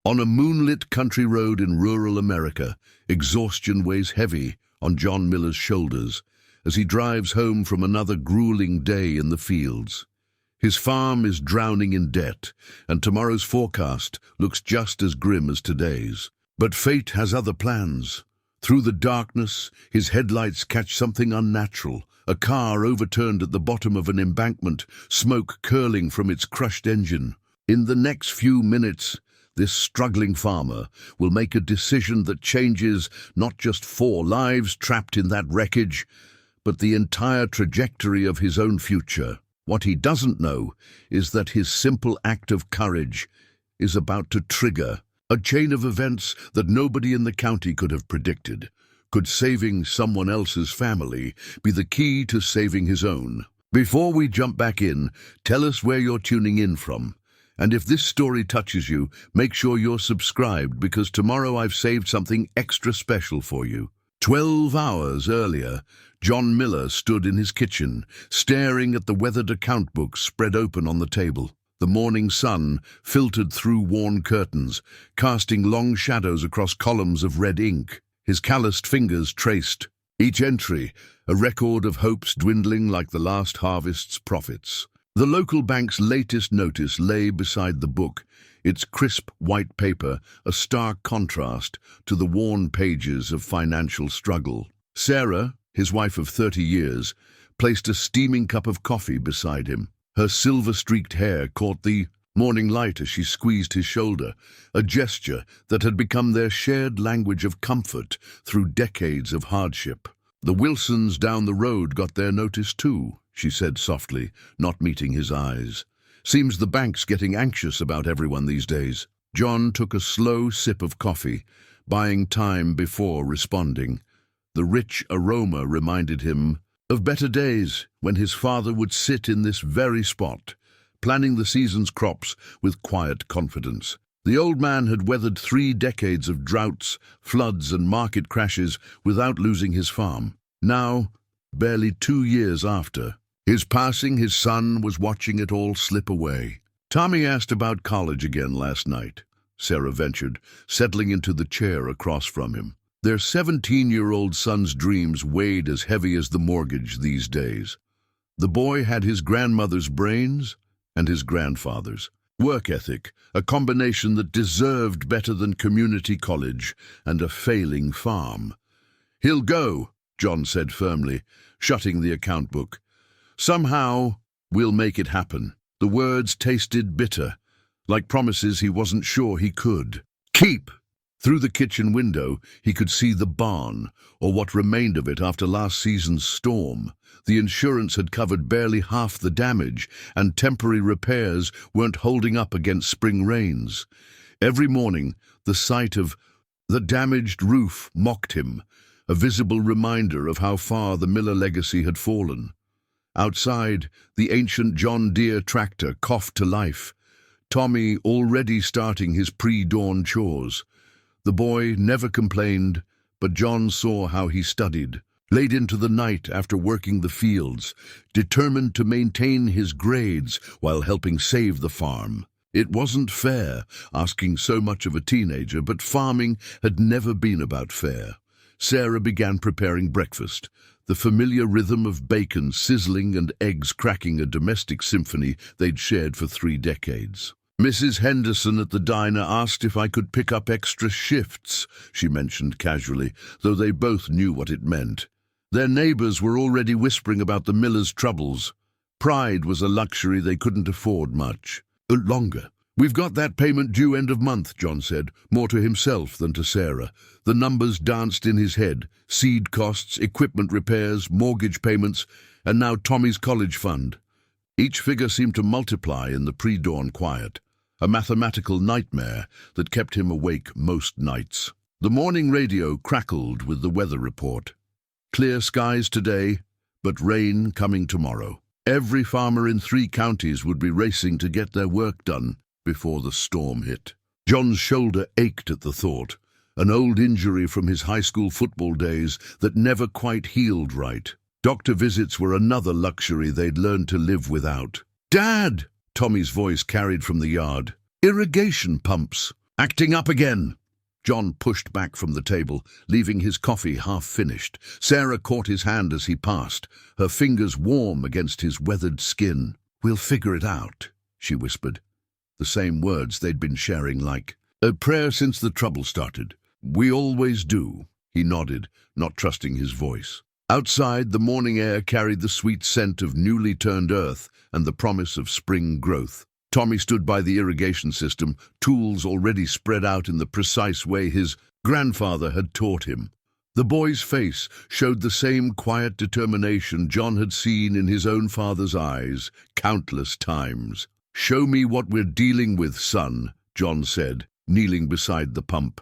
On a moonlit country road in rural America, exhaustion weighs heavy on John Miller's shoulders as he drives home from another grueling day in the fields. His farm is drowning in debt, and tomorrow's forecast looks just as grim as today's. But fate has other plans. Through the darkness, his headlights catch something unnatural, a car overturned at the bottom of an embankment, smoke curling from its crushed engine. In the next few minutes, this struggling farmer will make a decision that changes not just 4 lives trapped in that wreckage, but the entire trajectory of his own future. What he doesn't know is that his simple act of courage is about to trigger a chain of events that nobody in the county could have predicted. Could saving someone else's family be the key to saving his own? Before we jump back in, tell us where you're tuning in from. And if this story touches you, make sure you're subscribed, because tomorrow I've saved something extra special for you. 12 hours earlier, John Miller stood in his kitchen, staring at the weathered account books spread open on the table. The morning sun filtered through worn curtains, casting long shadows across columns of red ink. His calloused fingers traced each entry, a record of hopes dwindling like the last harvest's profits. The local bank's latest notice lay beside the book, its crisp white paper a stark contrast to the worn pages of financial struggle. Sarah, his wife of 30 years, placed a steaming cup of coffee beside him. Her silver-streaked hair caught the morning light as she squeezed his shoulder, a gesture that had become their shared language of comfort through decades of hardship. "The Wilsons down the road got their notice too," she said softly, not meeting his eyes. "Seems the bank's getting anxious about everyone these days." John took a slow sip of coffee, buying time before responding. The rich aroma reminded him of better days when his father would sit in this very spot, planning the season's crops with quiet confidence. The old man had weathered 3 decades of droughts, floods, and market crashes without losing his farm. Now, barely 2 years after his passing, his son was watching it all slip away. "Tommy asked about college again last night," Sarah ventured, settling into the chair across from him. Their 17-year-old son's dreams weighed as heavy as the mortgage these days. The boy had his grandmother's brains and his grandfather's work ethic, a combination that deserved better than community college and a failing farm. "He'll go," John said firmly, shutting the account book. "Somehow, we'll make it happen." The words tasted bitter, like promises he wasn't sure he could keep. Through the kitchen window, he could see the barn, or what remained of it after last season's storm. The insurance had covered barely half the damage, and temporary repairs weren't holding up against spring rains. Every morning, the sight of the damaged roof mocked him, a visible reminder of how far the Miller legacy had fallen. Outside, the ancient John Deere tractor coughed to life, Tommy already starting his pre-dawn chores. The boy never complained, but John saw how he studied, late into the night after working the fields, determined to maintain his grades while helping save the farm. It wasn't fair, asking so much of a teenager, but farming had never been about fair. Sarah began preparing breakfast, the familiar rhythm of bacon sizzling and eggs cracking, a domestic symphony they'd shared for 3 decades. "Mrs. Henderson at the diner asked if I could pick up extra shifts," she mentioned casually, though they both knew what it meant. Their neighbors were already whispering about the Millers' troubles. Pride was a luxury they couldn't afford much longer. "We've got that payment due end of month," John said, more to himself than to Sarah. The numbers danced in his head: seed costs, equipment repairs, mortgage payments, and now Tommy's college fund. Each figure seemed to multiply in the pre-dawn quiet, a mathematical nightmare that kept him awake most nights. The morning radio crackled with the weather report. Clear skies today, but rain coming tomorrow. Every farmer in 3 counties would be racing to get their work done before the storm hit. John's shoulder ached at the thought, an old injury from his high school football days that never quite healed right. Doctor visits were another luxury they'd learned to live without. "Dad!" Tommy's voice carried from the yard. "Irrigation pumps." Acting up again! John pushed back from the table, leaving his coffee half-finished. Sarah caught his hand as he passed, her fingers warm against his weathered skin. "We'll figure it out," she whispered. The same words they'd been sharing like a prayer since the trouble started. "We always do," he nodded, not trusting his voice. Outside, the morning air carried the sweet scent of newly turned earth and the promise of spring growth. Tommy stood by the irrigation system, tools already spread out in the precise way his grandfather had taught him. The boy's face showed the same quiet determination John had seen in his own father's eyes countless times. "Show me what we're dealing with, son," John said, kneeling beside the pump.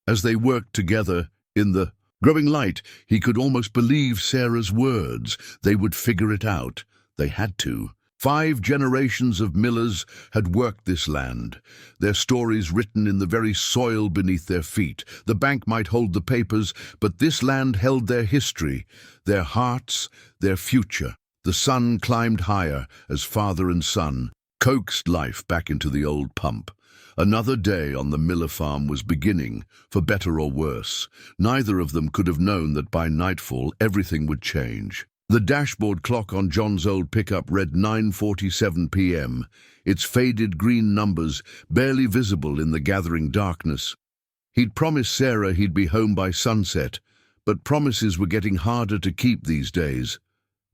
As they worked together in the growing light, he could almost believe Sarah's words. They would figure it out. They had to. 5 generations of millers had worked this land, their stories written in the very soil beneath their feet. The bank might hold the papers, but this land held their history, their hearts, their future. The sun climbed higher as father and son coaxed life back into the old pump. Another day on the Miller farm was beginning, for better or worse. Neither of them could have known that by nightfall everything would change. The dashboard clock on John's old pickup read 9:47 p.m., its faded green numbers barely visible in the gathering darkness. He'd promised Sarah he'd be home by sunset, but promises were getting harder to keep these days.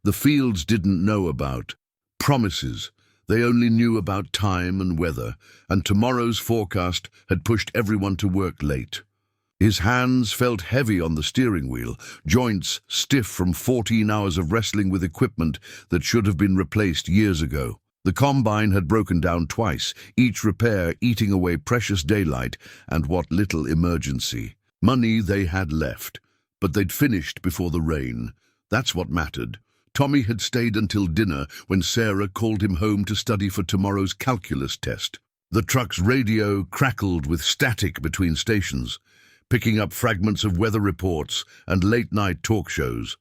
The fields didn't know about promises. They only knew about time and weather, and tomorrow's forecast had pushed everyone to work late. His hands felt heavy on the steering wheel, joints stiff from 14 hours of wrestling with equipment that should have been replaced years ago. The combine had broken down twice, each repair eating away precious daylight and what little emergency. Money they had left, but they'd finished before the rain. That's what mattered. Tommy had stayed until dinner when Sarah called him home to study for tomorrow's calculus test. The truck's radio crackled with static between stations, picking up fragments of weather reports and late-night talk shows.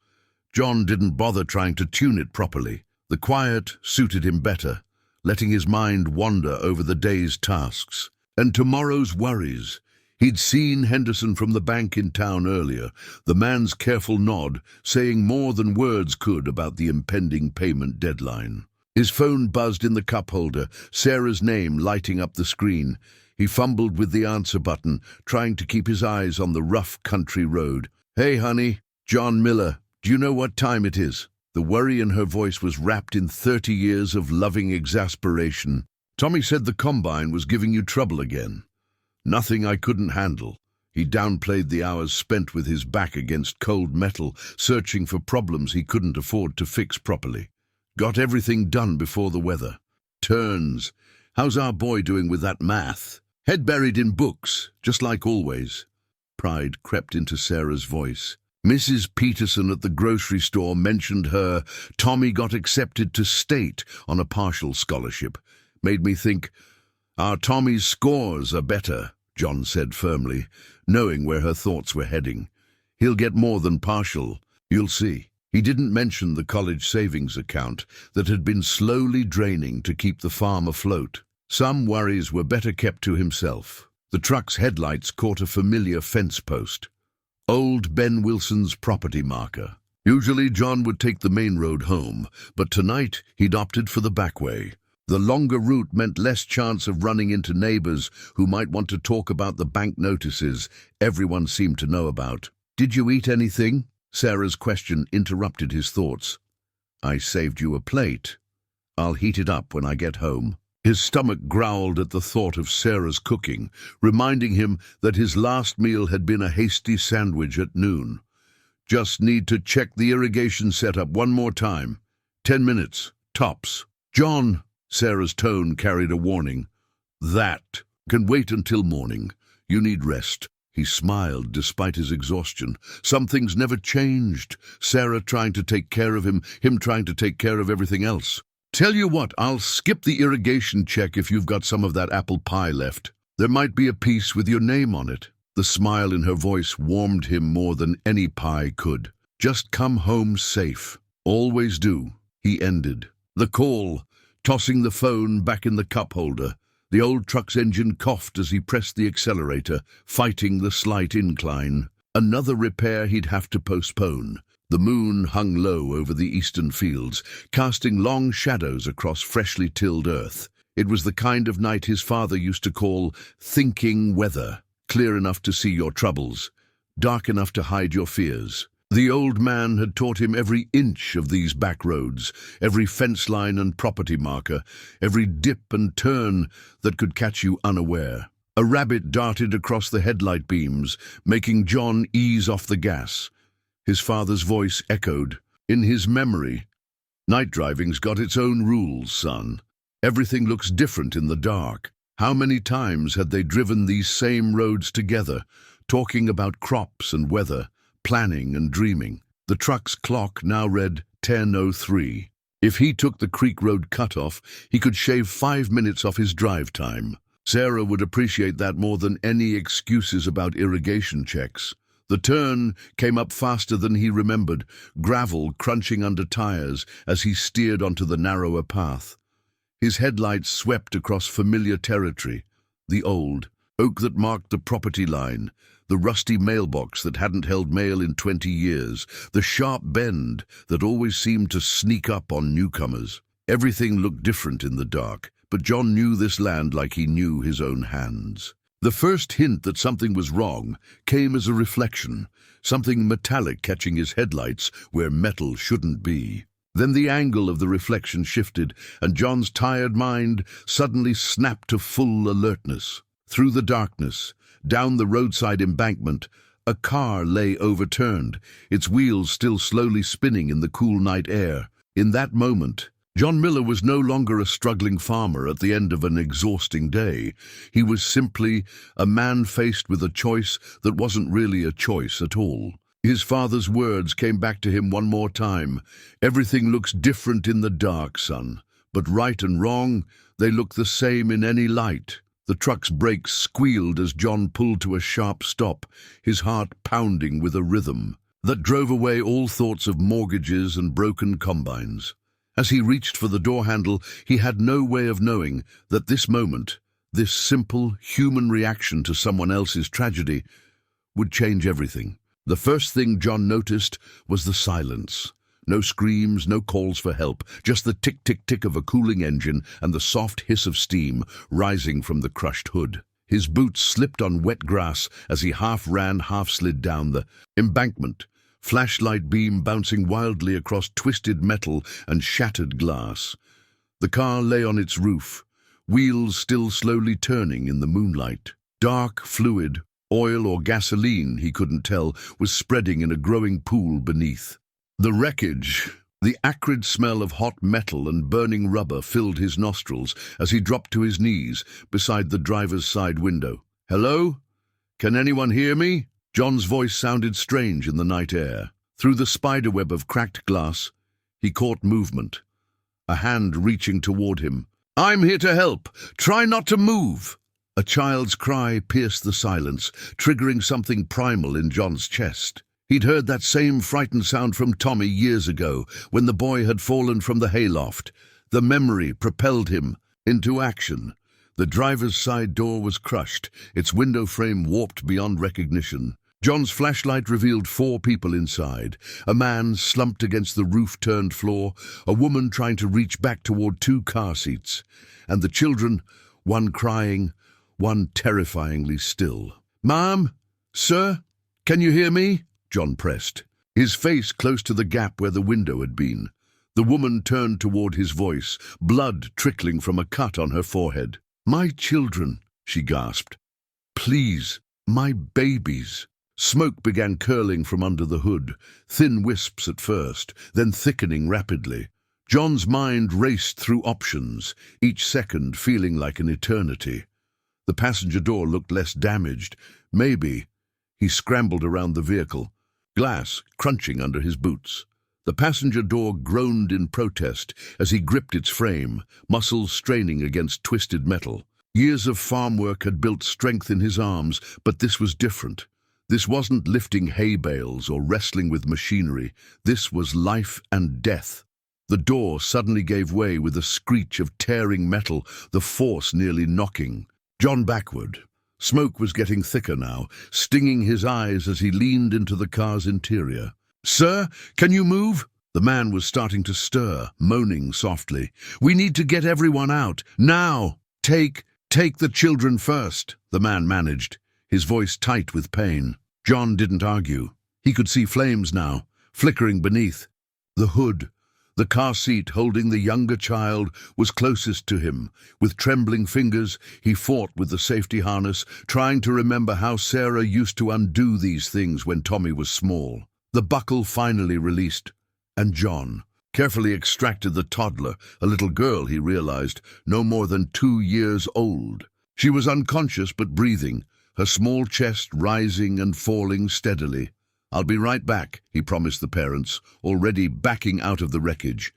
John didn't bother trying to tune it properly. The quiet suited him better, letting his mind wander over the day's tasks and tomorrow's worries. He'd seen Henderson from the bank in town earlier, the man's careful nod saying more than words could about the impending payment deadline. His phone buzzed in the cup holder, Sarah's name lighting up the screen. He fumbled with the answer button, trying to keep his eyes on the rough country road. "Hey, honey, John Miller. Do you know what time it is?" The worry in her voice was wrapped in 30 years of loving exasperation. "Tommy said the combine was giving you trouble again." "Nothing I couldn't handle." He downplayed the hours spent with his back against cold metal, searching for problems he couldn't afford to fix properly. "Got everything done before the weather." "Turns. How's our boy doing with that math?" "Head buried in books, just like always." Pride crept into Sarah's voice. Mrs. Peterson at the grocery store mentioned her. Tommy got accepted to state on a partial scholarship. Made me think, our Tommy's scores are better, John said firmly, knowing where her thoughts were heading. He'll get more than partial. You'll see. He didn't mention the college savings account that had been slowly draining to keep the farm afloat. Some worries were better kept to himself. The truck's headlights caught a familiar fence post. Old Ben Wilson's property marker. Usually John would take the main road home, but tonight he'd opted for the back way. The longer route meant less chance of running into neighbors who might want to talk about the bank notices everyone seemed to know about. "Did you eat anything?" Sarah's question interrupted his thoughts. "I saved you a plate. I'll heat it up when I get home." His stomach growled at the thought of Sarah's cooking, reminding him that his last meal had been a hasty sandwich at noon. "Just need to check the irrigation setup one more time. 10 minutes, tops." "John," Sarah's tone carried a warning. "That can wait until morning. You need rest." He smiled despite his exhaustion. Some things never changed. Sarah trying to take care of him trying to take care of everything else. "Tell you what, I'll skip the irrigation check if you've got some of that apple pie left. There might be a piece with your name on it." The smile in her voice warmed him more than any pie could. "Just come home safe. Always do," he ended. The call, tossing the phone back in the cup holder. The old truck's engine coughed as he pressed the accelerator, fighting the slight incline. Another repair he'd have to postpone. The moon hung low over the eastern fields, casting long shadows across freshly tilled earth. It was the kind of night his father used to call thinking weather, clear enough to see your troubles, dark enough to hide your fears. The old man had taught him every inch of these back roads, every fence line and property marker, every dip and turn that could catch you unaware. A rabbit darted across the headlight beams, making John ease off the gas. His father's voice echoed. In his memory, night driving's got its own rules, son. Everything looks different in the dark. How many times had they driven these same roads together, talking about crops and weather, planning and dreaming? The truck's clock now read 10:03. If he took the Creek Road cutoff, he could shave 5 minutes off his drive time. Sarah would appreciate that more than any excuses about irrigation checks. The turn came up faster than he remembered, gravel crunching under tires as he steered onto the narrower path. His headlights swept across familiar territory, the old oak that marked the property line, the rusty mailbox that hadn't held mail in 20 years, the sharp bend that always seemed to sneak up on newcomers. Everything looked different in the dark, but John knew this land like he knew his own hands. The first hint that something was wrong came as a reflection, something metallic catching his headlights where metal shouldn't be. Then the angle of the reflection shifted, and John's tired mind suddenly snapped to full alertness. Through the darkness, down the roadside embankment, a car lay overturned, its wheels still slowly spinning in the cool night air. In that moment, John Miller was no longer a struggling farmer at the end of an exhausting day. He was simply a man faced with a choice that wasn't really a choice at all. His father's words came back to him one more time. Everything looks different in the dark, son, but right and wrong, they look the same in any light. The truck's brakes squealed as John pulled to a sharp stop, his heart pounding with a rhythm that drove away all thoughts of mortgages and broken combines. As he reached for the door handle, he had no way of knowing that this moment, this simple human reaction to someone else's tragedy, would change everything. The first thing John noticed was the silence. No screams, no calls for help, just the tick-tick-tick of a cooling engine and the soft hiss of steam rising from the crushed hood. His boots slipped on wet grass as he half ran, half slid down the embankment, flashlight beam bouncing wildly across twisted metal and shattered glass. The car lay on its roof, wheels still slowly turning in the moonlight. Dark fluid, oil or gasoline, he couldn't tell, was spreading in a growing pool beneath. The wreckage, the acrid smell of hot metal and burning rubber filled his nostrils as he dropped to his knees beside the driver's side window. "Hello? Can anyone hear me?" John's voice sounded strange in the night air. Through the spiderweb of cracked glass, he caught movement, a hand reaching toward him. "I'm here to help. Try not to move." A child's cry pierced the silence, triggering something primal in John's chest. He'd heard that same frightened sound from Tommy years ago, when the boy had fallen from the hayloft. The memory propelled him into action. The driver's side door was crushed, its window frame warped beyond recognition. John's flashlight revealed 4 people inside, a man slumped against the roof-turned floor, a woman trying to reach back toward 2 car seats, and the children, one crying, one terrifyingly still. "Mom? Sir? Can you hear me?" John pressed, his face close to the gap where the window had been. The woman turned toward his voice, blood trickling from a cut on her forehead. "My children," she gasped. "Please, my babies." Smoke began curling from under the hood, thin wisps at first, then thickening rapidly. John's mind raced through options, each second feeling like an eternity. The passenger door looked less damaged. Maybe. He scrambled around the vehicle, glass crunching under his boots. The passenger door groaned in protest as he gripped its frame, muscles straining against twisted metal. Years of farm work had built strength in his arms, but this was different. This wasn't lifting hay bales or wrestling with machinery. This was life and death. The door suddenly gave way with a screech of tearing metal, the force nearly knocking John backward. Smoke was getting thicker now, stinging his eyes as he leaned into the car's interior. "Sir, can you move?" The man was starting to stir, moaning softly. "We need to get everyone out, now! Take the children first," the man managed, his voice tight with pain. John didn't argue. He could see flames now, flickering beneath. The hood, the car seat holding the younger child, was closest to him. With trembling fingers, he fought with the safety harness, trying to remember how Sarah used to undo these things when Tommy was small. The buckle finally released, and John carefully extracted the toddler, a little girl, he realized, no more than 2 years old. She was unconscious but breathing, her small chest rising and falling steadily. "I'll be right back," he promised the parents, already backing out of the wreckage.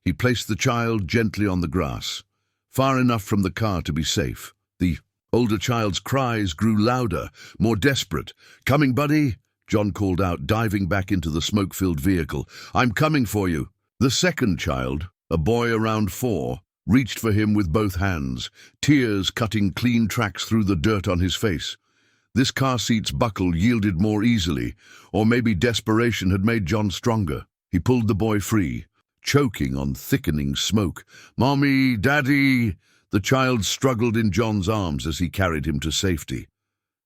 He placed the child gently on the grass, far enough from the car to be safe. The older child's cries grew louder, more desperate. "Coming, buddy?" John called out, diving back into the smoke-filled vehicle. "I'm coming for you." The second child, a boy around 4, reached for him with both hands, tears cutting clean tracks through the dirt on his face. This car seat's buckle yielded more easily, or maybe desperation had made John stronger. He pulled the boy free, choking on thickening smoke. "Mommy, Daddy!" The child struggled in John's arms as he carried him to safety.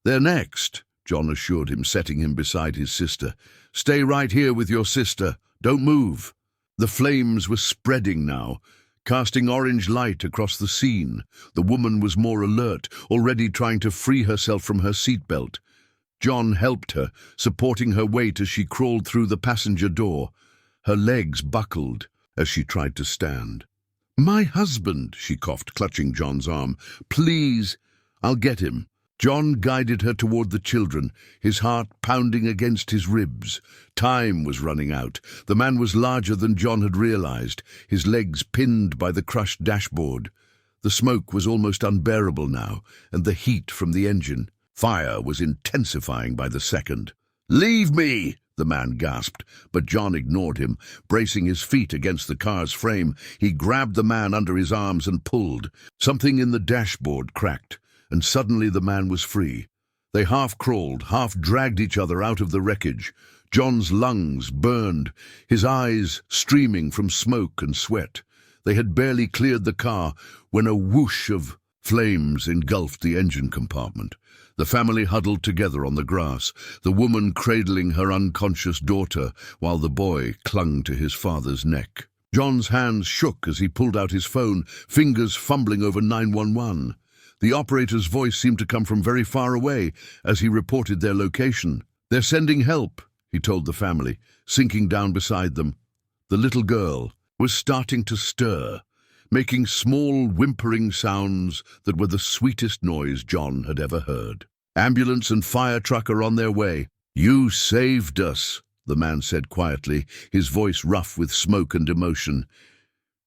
"They're next," John assured him, setting him beside his sister. "Stay right here with your sister. Don't move." The flames were spreading now, casting orange light across the scene. The woman was more alert, already trying to free herself from her seatbelt. John helped her, supporting her weight as she crawled through the passenger door. Her legs buckled as she tried to stand. "My husband," she coughed, clutching John's arm. "Please, I'll get him." John guided her toward the children, his heart pounding against his ribs. Time was running out. The man was larger than John had realized, his legs pinned by the crushed dashboard. The smoke was almost unbearable now, and the heat from the engine. Fire was intensifying by the second. "Leave me!" the man gasped, but John ignored him. Bracing his feet against the car's frame, he grabbed the man under his arms and pulled. Something in the dashboard cracked, and suddenly the man was free. They half-crawled, half-dragged each other out of the wreckage. John's lungs burned, his eyes streaming from smoke and sweat. They had barely cleared the car when a whoosh of flames engulfed the engine compartment. The family huddled together on the grass, the woman cradling her unconscious daughter while the boy clung to his father's neck. John's hands shook as he pulled out his phone, fingers fumbling over 911. The operator's voice seemed to come from very far away as he reported their location. "They're sending help," he told the family, sinking down beside them. The little girl was starting to stir, making small whimpering sounds that were the sweetest noise John had ever heard. "Ambulance and fire truck are on their way." "You saved us," the man said quietly, his voice rough with smoke and emotion.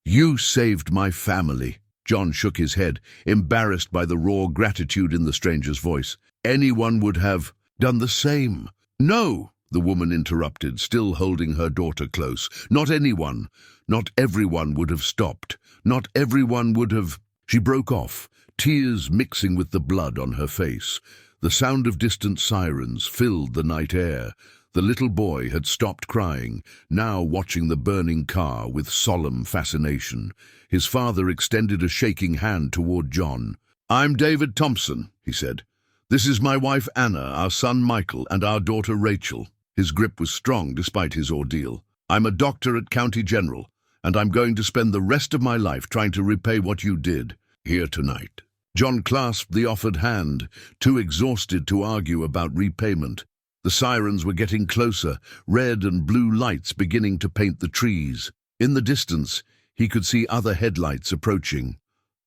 "You saved my family." John shook his head, embarrassed by the raw gratitude in the stranger's voice. "Anyone would have done the same." "No," the woman interrupted, still holding her daughter close. "Not anyone. Not everyone would have stopped. Not everyone would have—" She broke off, tears mixing with the blood on her face. The sound of distant sirens filled the night air. The little boy had stopped crying, now watching the burning car with solemn fascination. His father extended a shaking hand toward John. "I'm David Thompson," he said. "This is my wife Anna, our son Michael, and our daughter Rachel." His grip was strong despite his ordeal. "I'm a doctor at County General, and I'm going to spend the rest of my life trying to repay what you did here tonight." John clasped the offered hand, too exhausted to argue about repayment. The sirens were getting closer, red and blue lights beginning to paint the trees. In the distance, he could see other headlights approaching.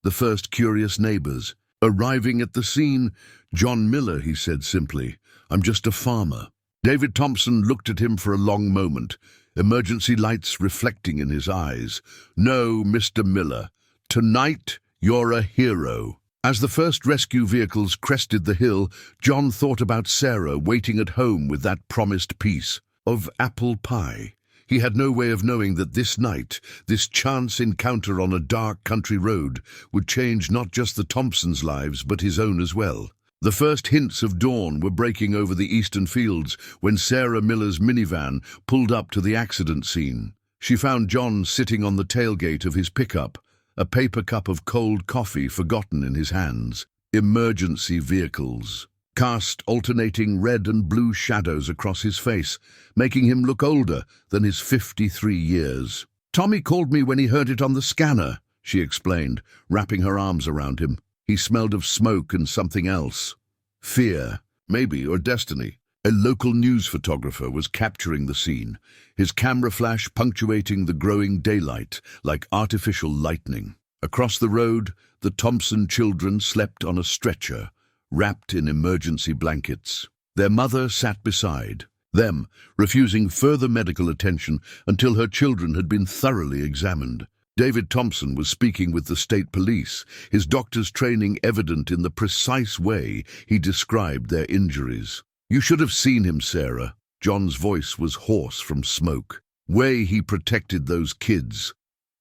The first curious neighbors. Arriving at the scene, "John Miller," he said simply. "I'm just a farmer." David Thompson looked at him for a long moment, emergency lights reflecting in his eyes. "No, Mr. Miller. Tonight, you're a hero." As the first rescue vehicles crested the hill, John thought about Sarah waiting at home with that promised piece of apple pie. He had no way of knowing that this night, this chance encounter on a dark country road, would change not just the Thompsons' lives, but his own as well. The first hints of dawn were breaking over the eastern fields when Sarah Miller's minivan pulled up to the accident scene. She found John sitting on the tailgate of his pickup, a paper cup of cold coffee forgotten in his hands. Emergency vehicles cast alternating red and blue shadows across his face, making him look older than his 53 years. "Tommy called me when he heard it on the scanner," she explained, wrapping her arms around him. He smelled of smoke and something else. Fear, maybe, or destiny. A local news photographer was capturing the scene, his camera flash punctuating the growing daylight like artificial lightning. Across the road, the Thompson children slept on a stretcher, wrapped in emergency blankets. Their mother sat beside them, refusing further medical attention until her children had been thoroughly examined. David Thompson was speaking with the state police, his doctor's training evident in the precise way he described their injuries. "You should have seen him, Sarah." John's voice was hoarse from smoke. "Way he protected those kids.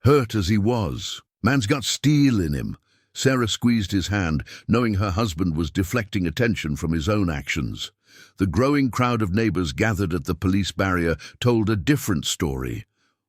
Hurt as he was. Man's got steel in him." Sarah squeezed his hand, knowing her husband was deflecting attention from his own actions. The growing crowd of neighbors gathered at the police barrier told a different story,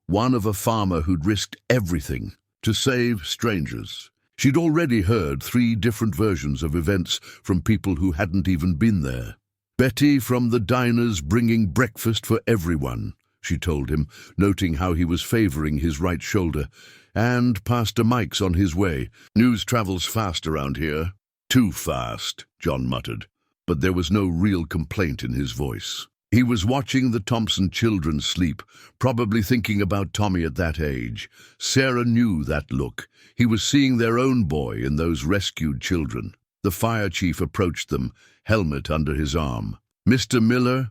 one of a farmer who'd risked everything to save strangers. She'd already heard 3 different versions of events from people who hadn't even been there. "Betty from the diners bringing breakfast for everyone," she told him, noting how he was favoring his right shoulder. "And Pastor Mike's on his way. News travels fast around here." "Too fast," John muttered, but there was no real complaint in his voice. He was watching the Thompson children sleep, probably thinking about Tommy at that age. Sarah knew that look. He was seeing their own boy in those rescued children. The fire chief approached them, helmet under his arm. "Mr. Miller,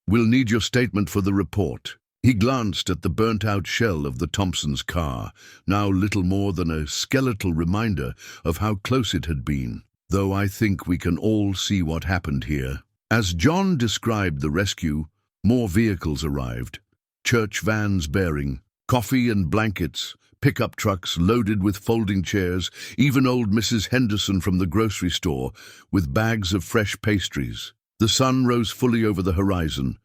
we'll need your statement for the report." He glanced at the burnt-out shell of the Thompsons' car, now little more than a skeletal reminder of how close it had been, though I think we can all see what happened here. As John described the rescue, more vehicles arrived. Church vans bearing coffee and blankets, pickup trucks loaded with folding chairs, even old Mrs. Henderson from the grocery store with bags of fresh pastries. The sun rose fully over the horizon,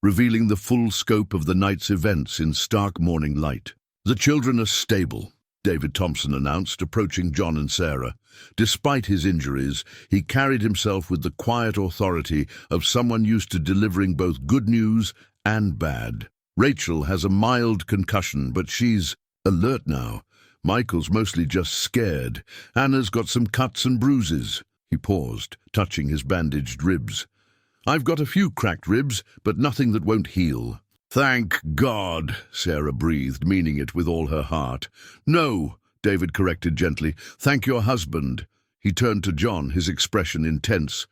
revealing the full scope of the night's events in stark morning light. "The children are stable," David Thompson announced, approaching John and Sarah. Despite his injuries, he carried himself with the quiet authority of someone used to delivering both good news and bad. "Rachel has a mild concussion, but she's alert now. Michael's mostly just scared. Anna's got some cuts and bruises." He paused, touching his bandaged ribs. "I've got a few cracked ribs, but nothing that won't heal." "Thank God," Sarah breathed, meaning it with all her heart. "No," David corrected gently. "Thank your husband." He turned to John, his expression intense.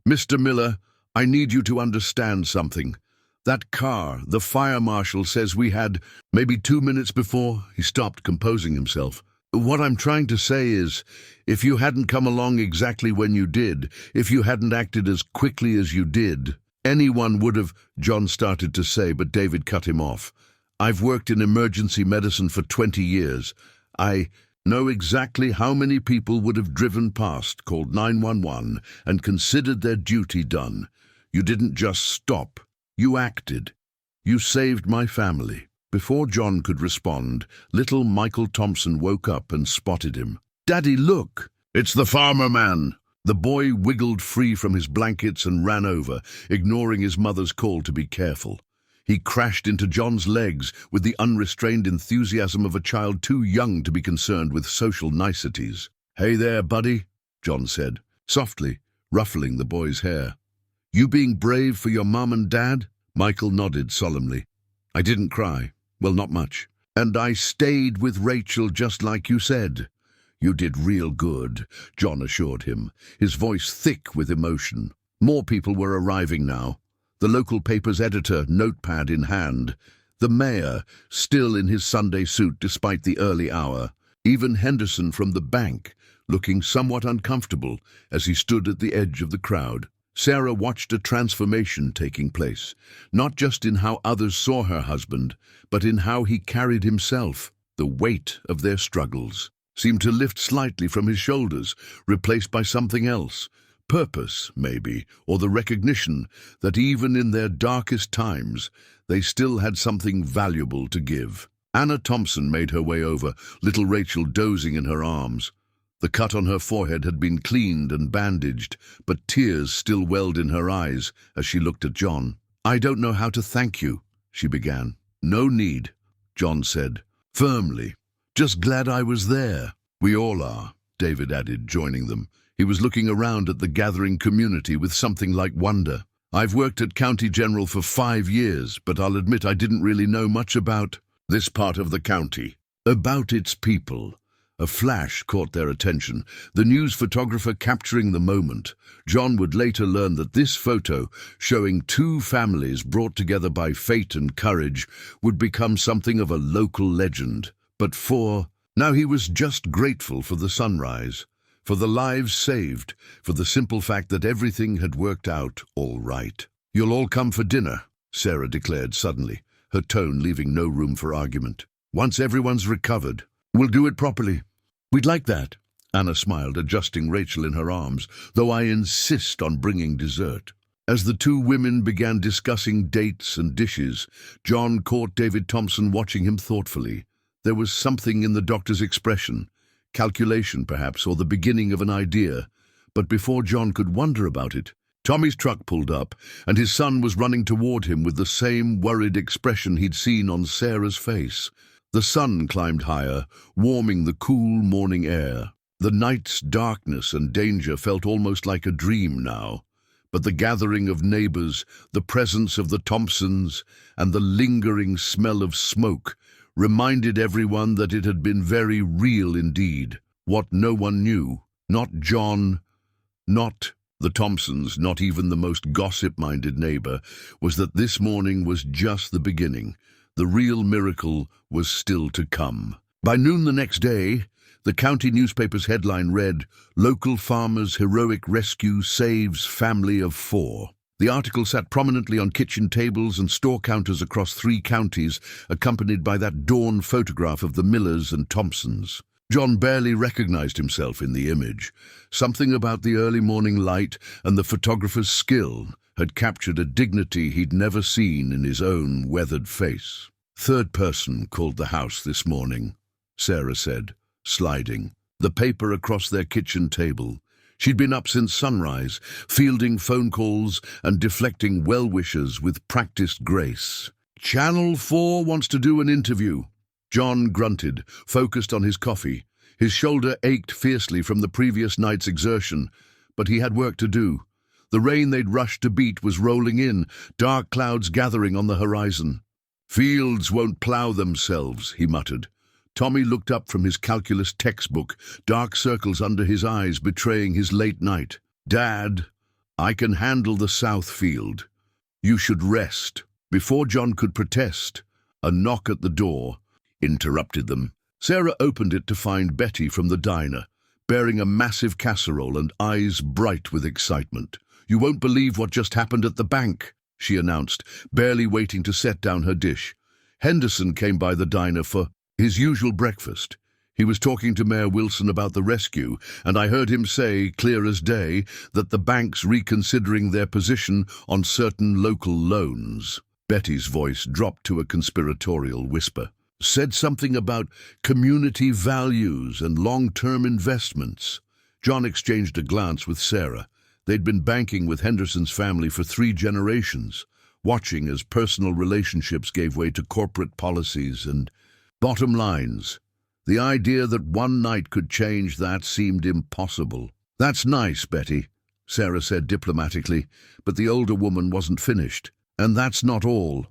"Mr. Miller, I need you to understand something. That car, the fire marshal says we had maybe 2 minutes before." He stopped, composing himself. "What I'm trying to say is, if you hadn't come along exactly when you did, if you hadn't acted as quickly as you did, anyone would have," John started to say, but David cut him off. "I've worked in emergency medicine for 20 years. I know exactly how many people would have driven past, called 911, and considered their duty done. You didn't just stop. You acted. You saved my family." Before John could respond, little Michael Thompson woke up and spotted him. "Daddy, look! It's the farmer man!" The boy wiggled free from his blankets and ran over, ignoring his mother's call to be careful. He crashed into John's legs with the unrestrained enthusiasm of a child too young to be concerned with social niceties. "Hey there, buddy," John said, softly, ruffling the boy's hair. "You being brave for your mom and dad?" Michael nodded solemnly. "I didn't cry. Well, not much. And I stayed with Rachel just like you said." "You did real good," John assured him, his voice thick with emotion. More people were arriving now. The local paper's editor, notepad in hand. The mayor, still in his Sunday suit despite the early hour. Even Henderson from the bank, looking somewhat uncomfortable as he stood at the edge of the crowd. Sarah watched a transformation taking place, not just in how others saw her husband, but in how he carried himself. The weight of their struggles seemed to lift slightly from his shoulders, replaced by something else. Purpose, maybe, or the recognition that even in their darkest times, they still had something valuable to give. Anna Thompson made her way over, little Rachel dozing in her arms. The cut on her forehead had been cleaned and bandaged, but tears still welled in her eyes as she looked at John. "I don't know how to thank you," she began. "No need," John said, firmly. "Just glad I was there." "We all are," David added, joining them. He was looking around at the gathering community with something like wonder. "I've worked at County General for 5 years, but I'll admit I didn't really know much about this part of the county, about its people." A flash caught their attention, the news photographer capturing the moment. John would later learn that this photo, showing 2 families brought together by fate and courage, would become something of a local legend. But now he was just grateful for the sunrise, for the lives saved, for the simple fact that everything had worked out all right. "You'll all come for dinner," Sarah declared suddenly, her tone leaving no room for argument. "Once everyone's recovered, we'll do it properly." "We'd like that," Anna smiled, adjusting Rachel in her arms, "though I insist on bringing dessert." As the 2 women began discussing dates and dishes, John caught David Thompson watching him thoughtfully. There was something in the doctor's expression, calculation perhaps, or the beginning of an idea. But before John could wonder about it, Tommy's truck pulled up, and his son was running toward him with the same worried expression he'd seen on Sarah's face. The sun climbed higher, warming the cool morning air. The night's darkness and danger felt almost like a dream now. But the gathering of neighbors, the presence of the Thompsons, and the lingering smell of smoke reminded everyone that it had been very real indeed. What no one knew, not John, not the Thompsons, not even the most gossip-minded neighbor, was that this morning was just the beginning. The real miracle was still to come. By noon the next day, the county newspaper's headline read, "Local Farmer's Heroic Rescue Saves Family of 4." The article sat prominently on kitchen tables and store counters across 3 counties, accompanied by that dawn photograph of the Millers and Thompsons. John barely recognized himself in the image. Something about the early morning light and the photographer's skill had captured a dignity he'd never seen in his own weathered face. "Third person called the house this morning," Sarah said, sliding the paper across their kitchen table. She'd been up since sunrise, fielding phone calls and deflecting well-wishers with practiced grace. "Channel 4 wants to do an interview." John grunted, focused on his coffee. His shoulder ached fiercely from the previous night's exertion, but he had work to do. The rain they'd rushed to beat was rolling in, dark clouds gathering on the horizon. "Fields won't plough themselves," he muttered. Tommy looked up from his calculus textbook, dark circles under his eyes betraying his late night. "Dad, I can handle the south field. You should rest." Before John could protest, a knock at the door interrupted them. Sarah opened it to find Betty from the diner, bearing a massive casserole and eyes bright with excitement. "You won't believe what just happened at the bank," she announced, barely waiting to set down her dish. "Henderson came by the diner for his usual breakfast. He was talking to Mayor Wilson about the rescue, and I heard him say, clear as day, that the bank's reconsidering their position on certain local loans." Betty's voice dropped to a conspiratorial whisper. "Said something about community values and long-term investments." John exchanged a glance with Sarah. They'd been banking with Henderson's family for 3 generations, watching as personal relationships gave way to corporate policies and bottom lines. The idea that one night could change that seemed impossible. "That's nice, Betty," Sarah said diplomatically, but the older woman wasn't finished. "And that's not all.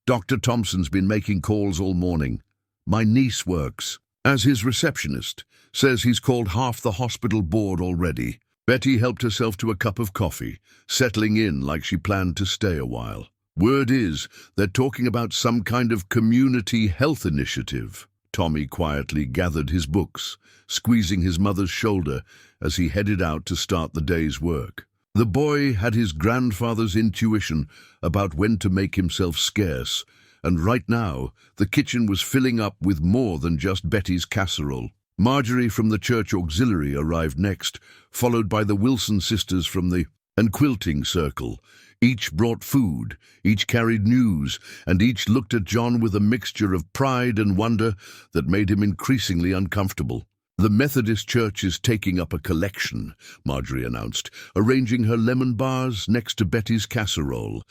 Dr. Thompson's been making calls all morning. My niece works as his receptionist, says he's called half the hospital board already." Betty helped herself to a cup of coffee, settling in like she planned to stay a while. "Word is, they're talking about some kind of community health initiative." Tommy quietly gathered his books, squeezing his mother's shoulder as he headed out to start the day's work. The boy had his grandfather's intuition about when to make himself scarce, and right now the kitchen was filling up with more than just Betty's casserole. Marjorie from the church auxiliary arrived next, followed by the Wilson sisters from the quilting circle. Each brought food, each carried news, and each looked at John with a mixture of pride and wonder that made him increasingly uncomfortable. "The Methodist Church is taking up a collection," Marjorie announced, arranging her lemon bars next to Betty's casserole.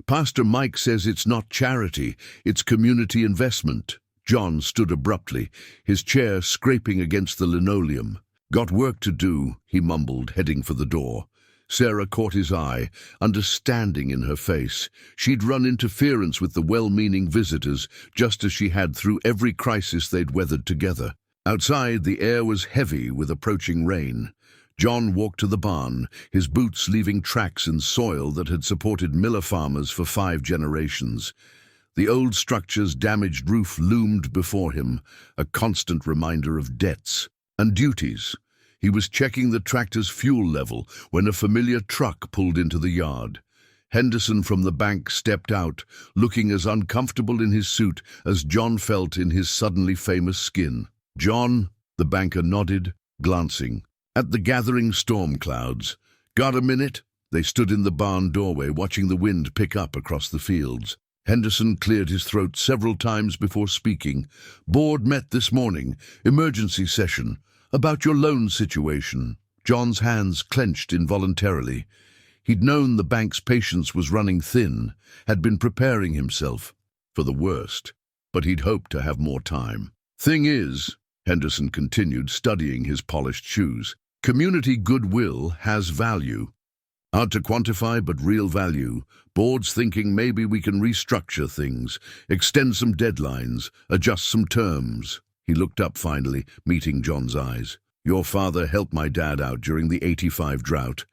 "Pastor Mike says it's not charity, it's community investment." John stood abruptly, his chair scraping against the linoleum. "Got work to do," he mumbled, heading for the door. Sarah caught his eye, understanding in her face. She'd run interference with the well-meaning visitors, just as she had through every crisis they'd weathered together. Outside, the air was heavy with approaching rain. John walked to the barn, his boots leaving tracks in soil that had supported Miller farmers for 5 generations. The old structure's damaged roof loomed before him, a constant reminder of debts and duties. He was checking the tractor's fuel level when a familiar truck pulled into the yard. Henderson from the bank stepped out, looking as uncomfortable in his suit as John felt in his suddenly famous skin. "John," the banker nodded, glancing at the gathering storm clouds. "Got a minute?" They stood in the barn doorway, watching the wind pick up across the fields. Henderson cleared his throat several times before speaking. "Board met this morning. Emergency session. About your loan situation." John's hands clenched involuntarily. He'd known the bank's patience was running thin, had been preparing himself for the worst, but he'd hoped to have more time. "Thing is," Henderson continued, studying his polished shoes, "community goodwill has value. Hard to quantify, but real value. Board's thinking maybe we can restructure things, extend some deadlines, adjust some terms." He looked up finally, meeting John's eyes. "Your father helped my dad out during the '85 drought.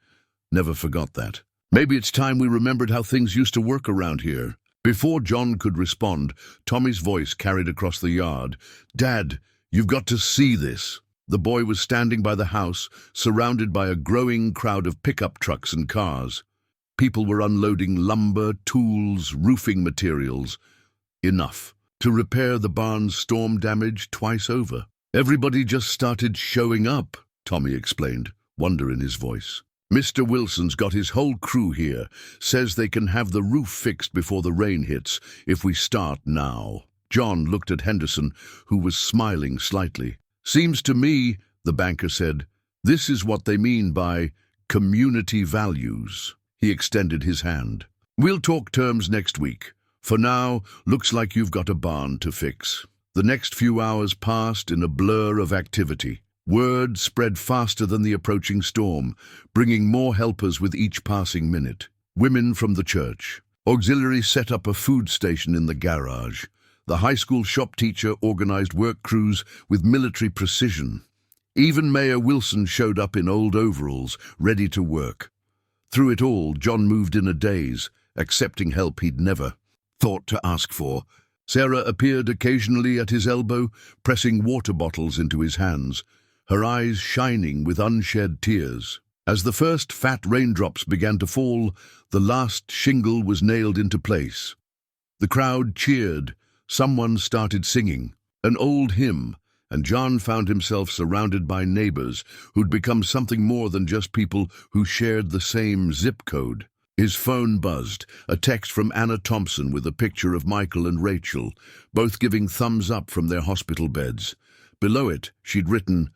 Never forgot that. Maybe it's time we remembered how things used to work around here." Before John could respond, Tommy's voice carried across the yard. "Dad, you've got to see this." The boy was standing by the house, surrounded by a growing crowd of pickup trucks and cars. People were unloading lumber, tools, roofing materials. Enough to repair the barn's storm damage twice over. "Everybody just started showing up," Tommy explained, wonder in his voice. "Mr. Wilson's got his whole crew here, says they can have the roof fixed before the rain hits if we start now." John looked at Henderson, who was smiling slightly. "Seems to me," the banker said, "this is what they mean by community values." He extended his hand. "We'll talk terms next week. For now, looks like you've got a barn to fix." The next few hours passed in a blur of activity. Word spread faster than the approaching storm, bringing more helpers with each passing minute. Women from the church. Auxiliary set up a food station in the garage. The high school shop teacher organized work crews with military precision. Even Mayor Wilson showed up in old overalls, ready to work. Through it all, John moved in a daze, accepting help he'd never thought to ask for. Sarah appeared occasionally at his elbow, pressing water bottles into his hands, her eyes shining with unshed tears. As the first fat raindrops began to fall, the last shingle was nailed into place. The crowd cheered. Someone started singing an old hymn, and John found himself surrounded by neighbors who'd become something more than just people who shared the same zip code. His phone buzzed, a text from Anna Thompson with a picture of Michael and Rachel, both giving thumbs up from their hospital beds. Below it, she'd written,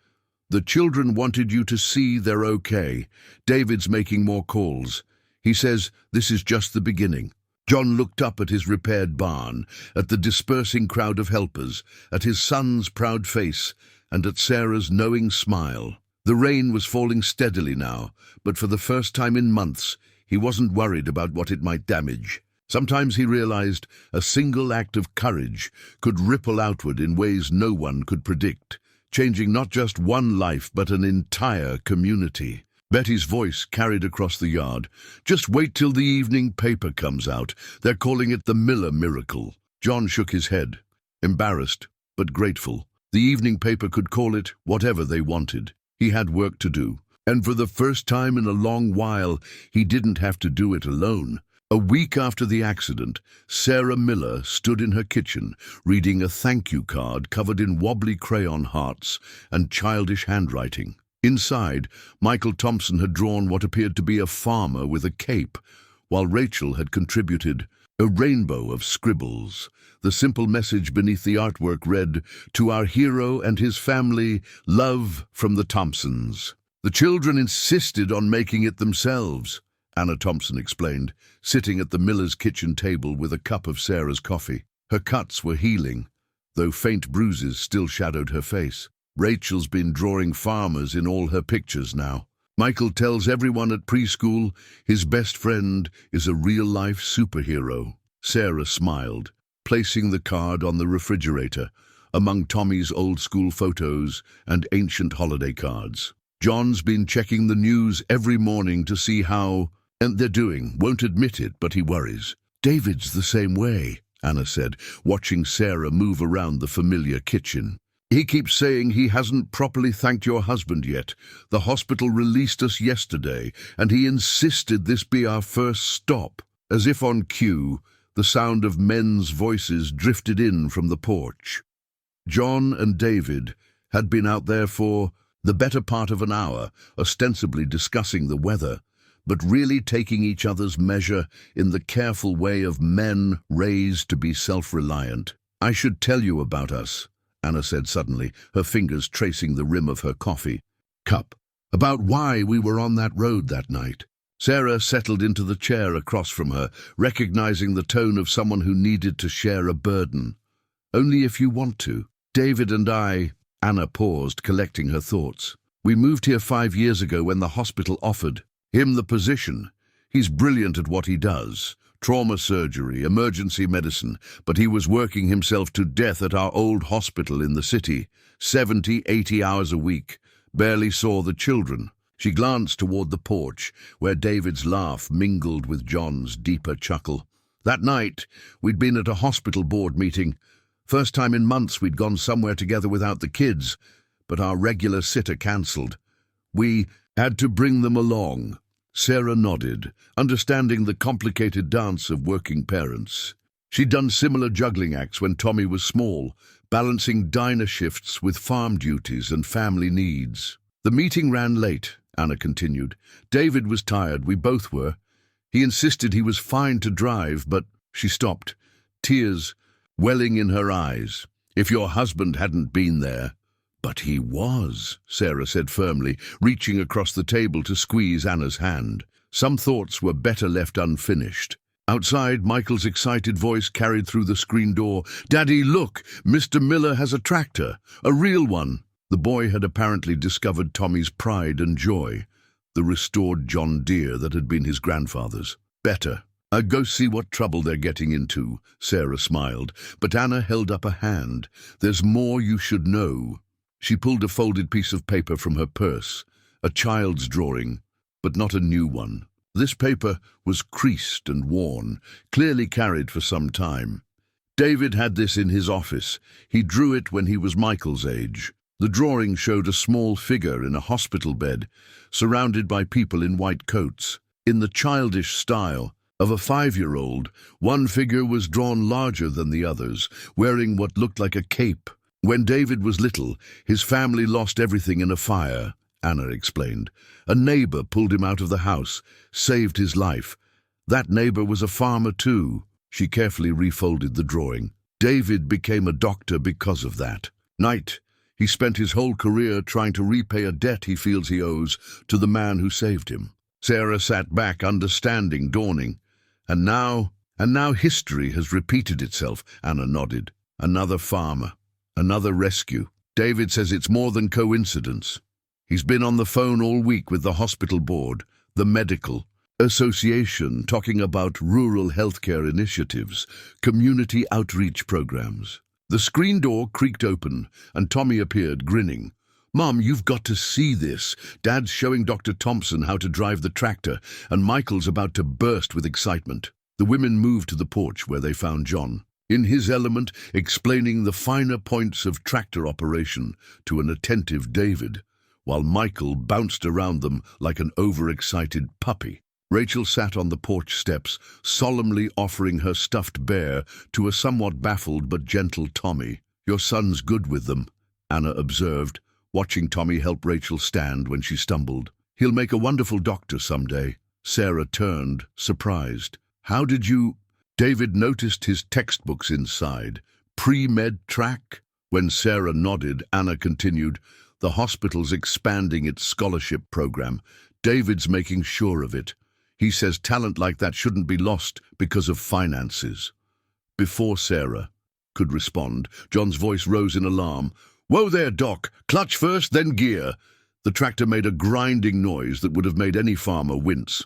"The children wanted you to see they're okay. David's making more calls. He says this is just the beginning." John looked up at his repaired barn, at the dispersing crowd of helpers, at his son's proud face, and at Sarah's knowing smile. The rain was falling steadily now, but for the first time in months, he wasn't worried about what it might damage. Sometimes he realized a single act of courage could ripple outward in ways no one could predict, changing not just one life but an entire community. Betty's voice carried across the yard. "Just wait till the evening paper comes out. They're calling it the Miller miracle." John shook his head, embarrassed but grateful. The evening paper could call it whatever they wanted. He had work to do. And for the first time in a long while, he didn't have to do it alone. A week after the accident, Sarah Miller stood in her kitchen, reading a thank you card covered in wobbly crayon hearts and childish handwriting. Inside, Michael Thompson had drawn what appeared to be a farmer with a cape, while Rachel had contributed a rainbow of scribbles. The simple message beneath the artwork read, "To our hero and his family, love from the Thompsons." The children insisted on making it themselves, Anna Thompson explained, sitting at the Miller's kitchen table with a cup of Sarah's coffee. Her cuts were healing, though faint bruises still shadowed her face. Rachel's been drawing farmers in all her pictures now. Michael tells everyone at preschool his best friend is a real-life superhero. Sarah smiled, placing the card on the refrigerator, among Tommy's old-school photos and ancient holiday cards. John's been checking the news every morning to see how they're doing. Won't admit it, but he worries. David's the same way, Anna said, watching Sarah move around the familiar kitchen. He keeps saying he hasn't properly thanked your husband yet. The hospital released us yesterday, and he insisted this be our first stop. As if on cue, the sound of men's voices drifted in from the porch. John and David had been out there for the better part of an hour, ostensibly discussing the weather, but really taking each other's measure in the careful way of men raised to be self-reliant. "I should tell you about us," Anna said suddenly, her fingers tracing the rim of her coffee cup, "about why we were on that road that night." Sarah settled into the chair across from her, recognizing the tone of someone who needed to share a burden. "Only if you want to. David and I—" Anna paused, collecting her thoughts. "We moved here 5 years ago when the hospital offered him the position. He's brilliant at what he does. Trauma surgery, emergency medicine, but he was working himself to death at our old hospital in the city, 70, 80 hours a week. Barely saw the children." She glanced toward the porch, where David's laugh mingled with John's deeper chuckle. "That night, we'd been at a hospital board meeting. First time in months we'd gone somewhere together without the kids, but our regular sitter cancelled. We had to bring them along." Sarah nodded, understanding the complicated dance of working parents. She'd done similar juggling acts when Tommy was small, balancing diner shifts with farm duties and family needs. "The meeting ran late," Anna continued. "David was tired, we both were. He insisted he was fine to drive, but—" She stopped, tears welling in her eyes. "If your husband hadn't been there—" "But he was," Sarah said firmly, reaching across the table to squeeze Anna's hand. Some thoughts were better left unfinished. Outside, Michael's excited voice carried through the screen door. "Daddy, look! Mr. Miller has a tractor, a real one." The boy had apparently discovered Tommy's pride and joy, the restored John Deere that had been his grandfather's. "Better. I'll go see what trouble they're getting into," Sarah smiled, but Anna held up a hand. "There's more you should know." She pulled a folded piece of paper from her purse, a child's drawing, but not a new one. This paper was creased and worn, clearly carried for some time. David had this in his office. He drew it when he was Michael's age. The drawing showed a small figure in a hospital bed, surrounded by people in white coats. In the childish style of a 5-year-old, one figure was drawn larger than the others, wearing what looked like a cape. "When David was little, his family lost everything in a fire," Anna explained. "A neighbor pulled him out of the house, saved his life. That neighbor was a farmer too." She carefully refolded the drawing. "David became a doctor because of that. He spent his whole career trying to repay a debt he feels he owes to the man who saved him." Sarah sat back, understanding dawning. And now history has repeated itself," Anna nodded. "Another farmer. Another rescue. David says it's more than coincidence. He's been on the phone all week with the hospital board, the medical association, talking about rural healthcare initiatives, community outreach programs." The screen door creaked open, and Tommy appeared, grinning. "Mom, you've got to see this. Dad's showing Dr. Thompson how to drive the tractor, and Michael's about to burst with excitement." The women moved to the porch where they found John, in his element, explaining the finer points of tractor operation to an attentive David. while Michael bounced around them like an overexcited puppy. Rachel sat on the porch steps, solemnly offering her stuffed bear to a somewhat baffled but gentle Tommy. "Your son's good with them," Anna observed, watching Tommy help Rachel stand when she stumbled. "He'll make a wonderful doctor someday." Sarah turned, surprised. "How did you—" David noticed his textbooks inside. "Pre-med track?" When Sarah nodded, Anna continued, "The hospital's expanding its scholarship program. David's making sure of it. He says talent like that shouldn't be lost because of finances." Before Sarah could respond, John's voice rose in alarm. "Whoa there, Doc! Clutch first, then gear!" The tractor made a grinding noise that would have made any farmer wince.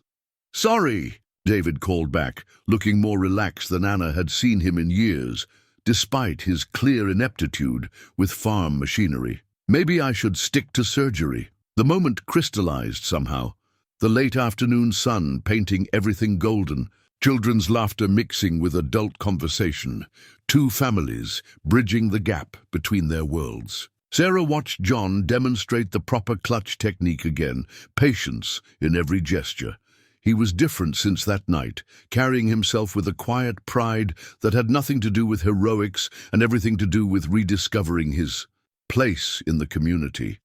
"Sorry," David called back, looking more relaxed than Anna had seen him in years, despite his clear ineptitude with farm machinery. "Maybe I should stick to surgery." The moment crystallized somehow, the late afternoon sun painting everything golden, children's laughter mixing with adult conversation, two families bridging the gap between their worlds. Sarah watched John demonstrate the proper clutch technique again, patience in every gesture. He was different since that night, carrying himself with a quiet pride that had nothing to do with heroics and everything to do with rediscovering his place in the community.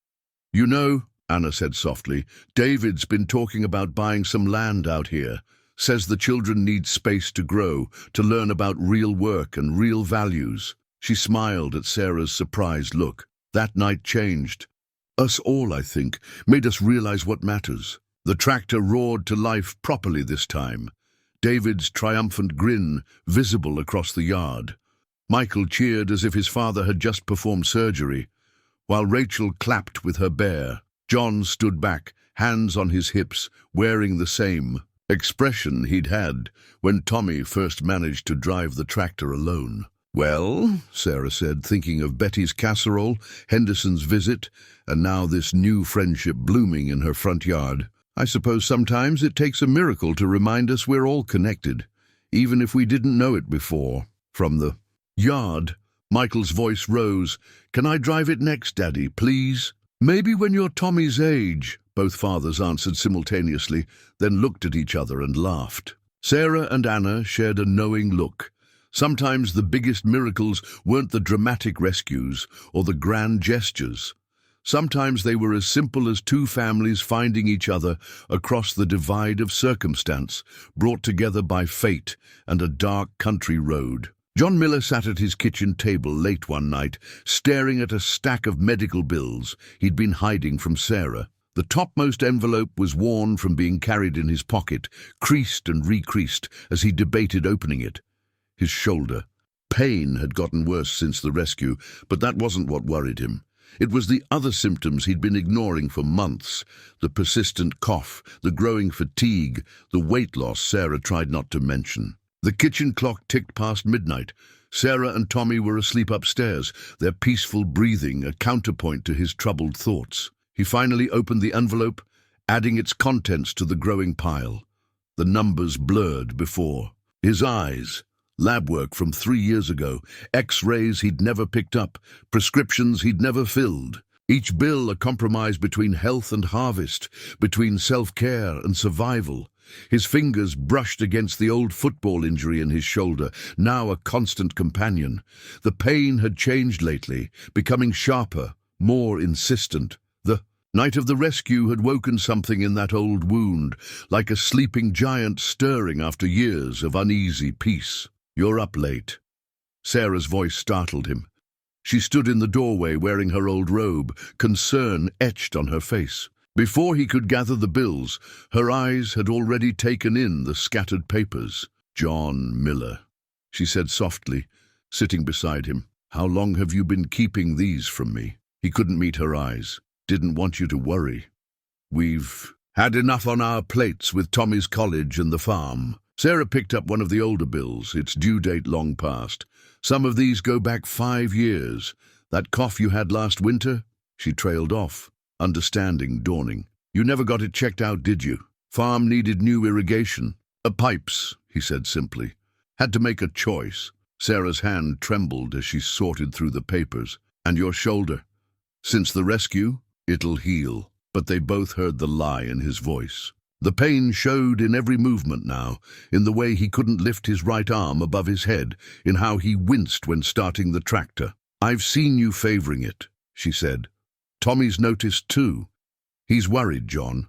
"You know," Anna said softly, "David's been talking about buying some land out here. Says the children need space to grow, to learn about real work and real values." She smiled at Sarah's surprised look. "That night changed us all, I think, made us realize what matters." The tractor roared to life properly this time, David's triumphant grin visible across the yard. Michael cheered as if his father had just performed surgery, while Rachel clapped with her bear. John stood back, hands on his hips, wearing the same expression he'd had when Tommy first managed to drive the tractor alone. "Well," Sarah said, thinking of Betty's casserole, Henderson's visit, and now this new friendship blooming in her front yard, "I suppose sometimes it takes a miracle to remind us we're all connected, even if we didn't know it before." From the yard, Michael's voice rose. "Can I drive it next, Daddy, please?" "Maybe when you're Tommy's age," both fathers answered simultaneously, then looked at each other and laughed. Sarah and Anna shared a knowing look. Sometimes the biggest miracles weren't the dramatic rescues or the grand gestures. Sometimes they were as simple as two families finding each other across the divide of circumstance, brought together by fate and a dark country road. John Miller sat at his kitchen table late one night, staring at a stack of medical bills he'd been hiding from Sarah. The topmost envelope was worn from being carried in his pocket, creased and recreased as he debated opening it. His shoulder. Pain had gotten worse since the rescue, but that wasn't what worried him. It was the other symptoms he'd been ignoring for months, the persistent cough, the growing fatigue, the weight loss Sarah tried not to mention. The kitchen clock ticked past midnight. Sarah and Tommy were asleep upstairs, their peaceful breathing a counterpoint to his troubled thoughts. He finally opened the envelope, adding its contents to the growing pile. The numbers blurred before his eyes. Lab work from 3 years ago, X-rays he'd never picked up, prescriptions he'd never filled. Each bill a compromise between health and harvest, between self-care and survival. His fingers brushed against the old football injury in his shoulder, now a constant companion. The pain had changed lately, becoming sharper, more insistent. The night of the rescue had woken something in that old wound, like a sleeping giant stirring after years of uneasy peace. "You're up late." Sarah's voice startled him. She stood in the doorway wearing her old robe, concern etched on her face. Before he could gather the bills, her eyes had already taken in the scattered papers. "John Miller," she said softly, sitting beside him. "How long have you been keeping these from me?" He couldn't meet her eyes. "Didn't want you to worry. We've had enough on our plates with Tommy's college and the farm." Sarah picked up one of the older bills, its due date long past. "Some of these go back 5 years. That cough you had last winter?" She trailed off, understanding dawning. "You never got it checked out, did you? Farm needed new irrigation." Pipes," he said simply. "Had to make a choice." Sarah's hand trembled as she sorted through the papers. "And your shoulder? Since the rescue?" It'll heal. But they both heard the lie in his voice. The pain showed in every movement now, in the way he couldn't lift his right arm above his head, in how he winced when starting the tractor. "I've seen you favoring it," she said. "Tommy's noticed too. He's worried, John.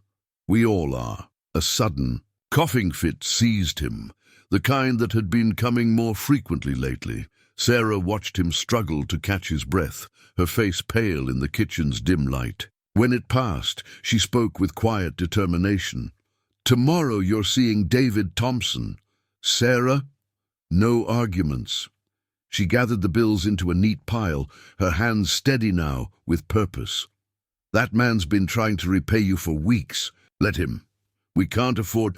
We all are." A sudden coughing fit seized him, the kind that had been coming more frequently lately. Sarah watched him struggle to catch his breath, her face pale in the kitchen's dim light. When it passed, she spoke with quiet determination. "Tomorrow you're seeing David Thompson. Sarah, no arguments." She gathered the bills into a neat pile, her hands steady now, with purpose. "That man's been trying to repay you for weeks. Let him. We can't afford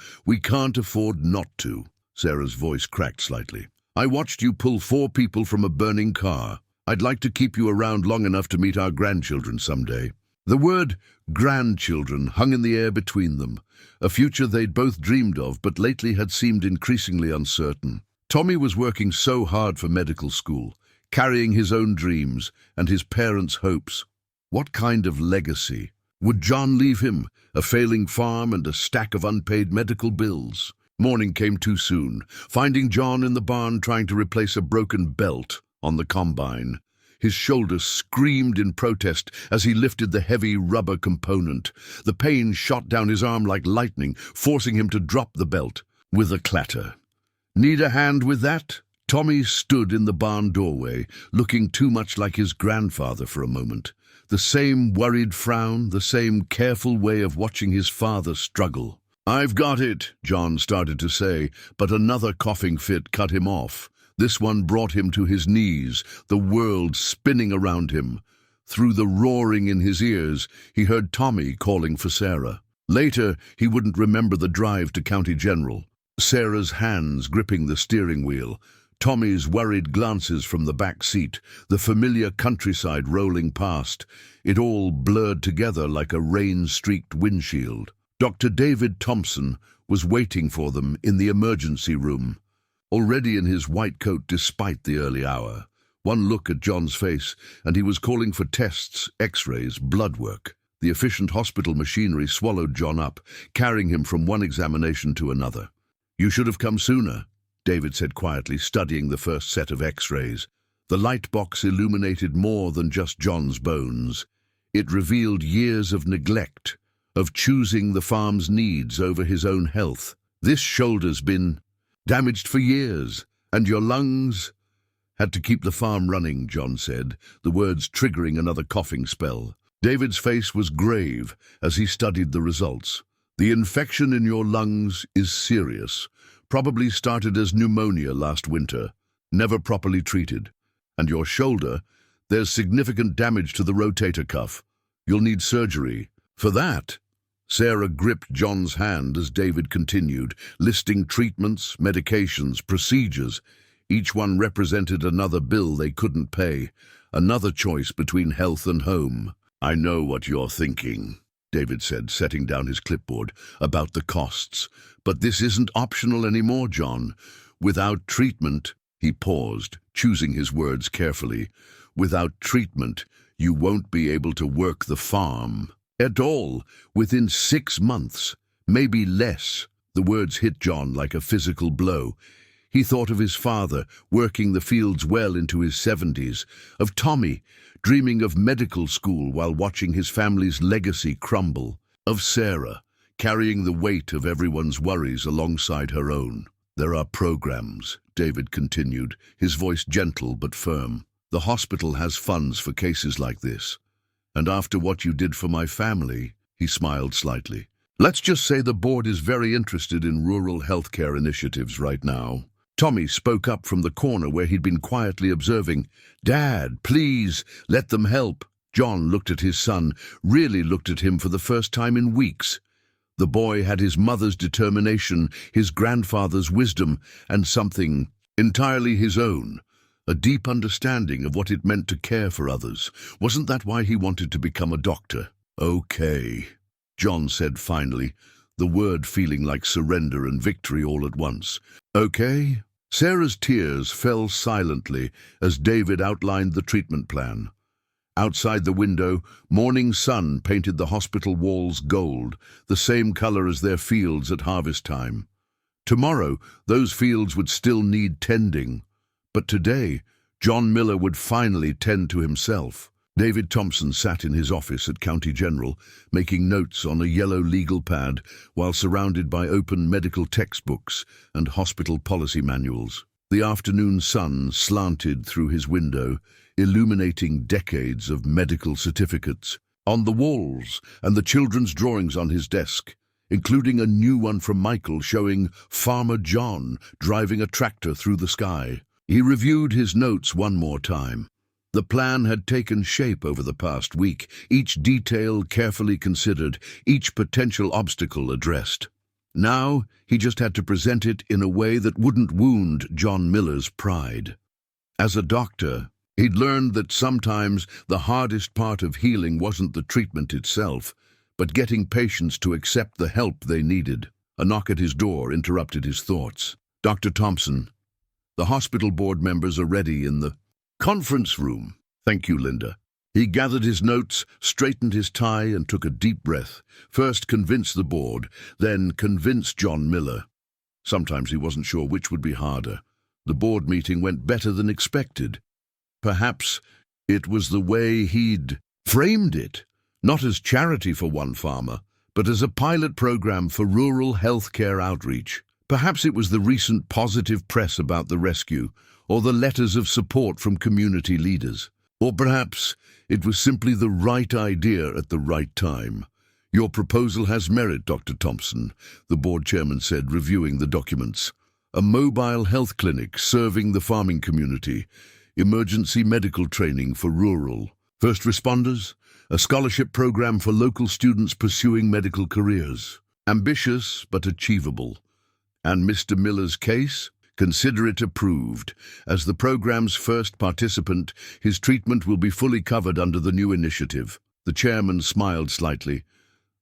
not to." Sarah's voice cracked slightly. "I watched you pull 4 people from a burning car. I'd like to keep you around long enough to meet our grandchildren someday." The word grandchildren hung in the air between them, a future they'd both dreamed of but lately had seemed increasingly uncertain. Tommy was working so hard for medical school, carrying his own dreams and his parents' hopes. What kind of legacy would John leave him? A failing farm and a stack of unpaid medical bills. Morning came too soon, finding John in the barn trying to replace a broken belt on the combine. His shoulders screamed in protest as he lifted the heavy rubber component. The pain shot down his arm like lightning, forcing him to drop the belt with a clatter. "Need a hand with that?" Tommy stood in the barn doorway, looking too much like his grandfather for a moment. The same worried frown, the same careful way of watching his father struggle. "I've got it," John started to say, but another coughing fit cut him off. This one brought him to his knees, the world spinning around him. Through the roaring in his ears, he heard Tommy calling for Sarah. Later, he wouldn't remember the drive to County General. Sarah's hands gripping the steering wheel, Tommy's worried glances from the back seat, the familiar countryside rolling past. It all blurred together like a rain-streaked windshield. Dr. David Thompson was waiting for them in the emergency room, already in his white coat despite the early hour. One look at John's face, and he was calling for tests, x-rays, blood work. The efficient hospital machinery swallowed John up, carrying him from one examination to another. "You should have come sooner," David said quietly, studying the first set of x-rays. The light box illuminated more than just John's bones. It revealed years of neglect, of choosing the farm's needs over his own health. "This shoulder's been damaged for years, and your lungs—" "Had to keep the farm running," John said, the words triggering another coughing spell. David's face was grave as he studied the results. "The infection in your lungs is serious. Probably started as pneumonia last winter, never properly treated. And your shoulder, there's significant damage to the rotator cuff. You'll need surgery. For that." Sarah gripped John's hand as David continued, listing treatments, medications, procedures. Each one represented another bill they couldn't pay, another choice between health and home. "I know what you're thinking," David said, setting down his clipboard, "about the costs. But this isn't optional anymore, John. Without treatment—" He paused, choosing his words carefully. "Without treatment, you won't be able to work the farm at all, within 6 months, maybe less." The words hit John like a physical blow. He thought of his father, working the fields well into his 70s, of Tommy, dreaming of medical school while watching his family's legacy crumble, of Sarah, carrying the weight of everyone's worries alongside her own. "There are programs," David continued, his voice gentle but firm. "The hospital has funds for cases like this. And after what you did for my family," he smiled slightly, "let's just say the board is very interested in rural healthcare initiatives right now." Tommy spoke up from the corner where he'd been quietly observing. "Dad, please, let them help." John looked at his son, really looked at him for the first time in weeks. The boy had his mother's determination, his grandfather's wisdom, and something entirely his own. A deep understanding of what it meant to care for others. Wasn't that why he wanted to become a doctor? "Okay," John said finally, the word feeling like surrender and victory all at once. "Okay?" Sarah's tears fell silently as David outlined the treatment plan. Outside the window, morning sun painted the hospital walls gold, the same color as their fields at harvest time. Tomorrow, those fields would still need tending. But today, John Miller would finally tend to himself. David Thompson sat in his office at County General, making notes on a yellow legal pad while surrounded by open medical textbooks and hospital policy manuals. The afternoon sun slanted through his window, illuminating decades of medical certificates. On the walls and the children's drawings on his desk, including a new one from Michael showing Farmer John driving a tractor through the sky. He reviewed his notes one more time. The plan had taken shape over the past week, each detail carefully considered, each potential obstacle addressed. Now, he just had to present it in a way that wouldn't wound John Miller's pride. As a doctor, he'd learned that sometimes the hardest part of healing wasn't the treatment itself, but getting patients to accept the help they needed. A knock at his door interrupted his thoughts. "Dr. Thompson, the hospital board members are ready in the conference room." "Thank you, Linda." He gathered his notes, straightened his tie, and took a deep breath. First convince the board, then convince John Miller. Sometimes he wasn't sure which would be harder. The board meeting went better than expected. Perhaps it was the way he'd framed it. Not as charity for one farmer, but as a pilot program for rural healthcare outreach. Perhaps it was the recent positive press about the rescue, or the letters of support from community leaders. Or perhaps it was simply the right idea at the right time. "Your proposal has merit, Dr. Thompson," the board chairman said, reviewing the documents. "A mobile health clinic serving the farming community, emergency medical training for rural first responders, a scholarship program for local students pursuing medical careers. Ambitious but achievable. And Mr. Miller's case? Consider it approved. As the program's first participant, his treatment will be fully covered under the new initiative." The chairman smiled slightly.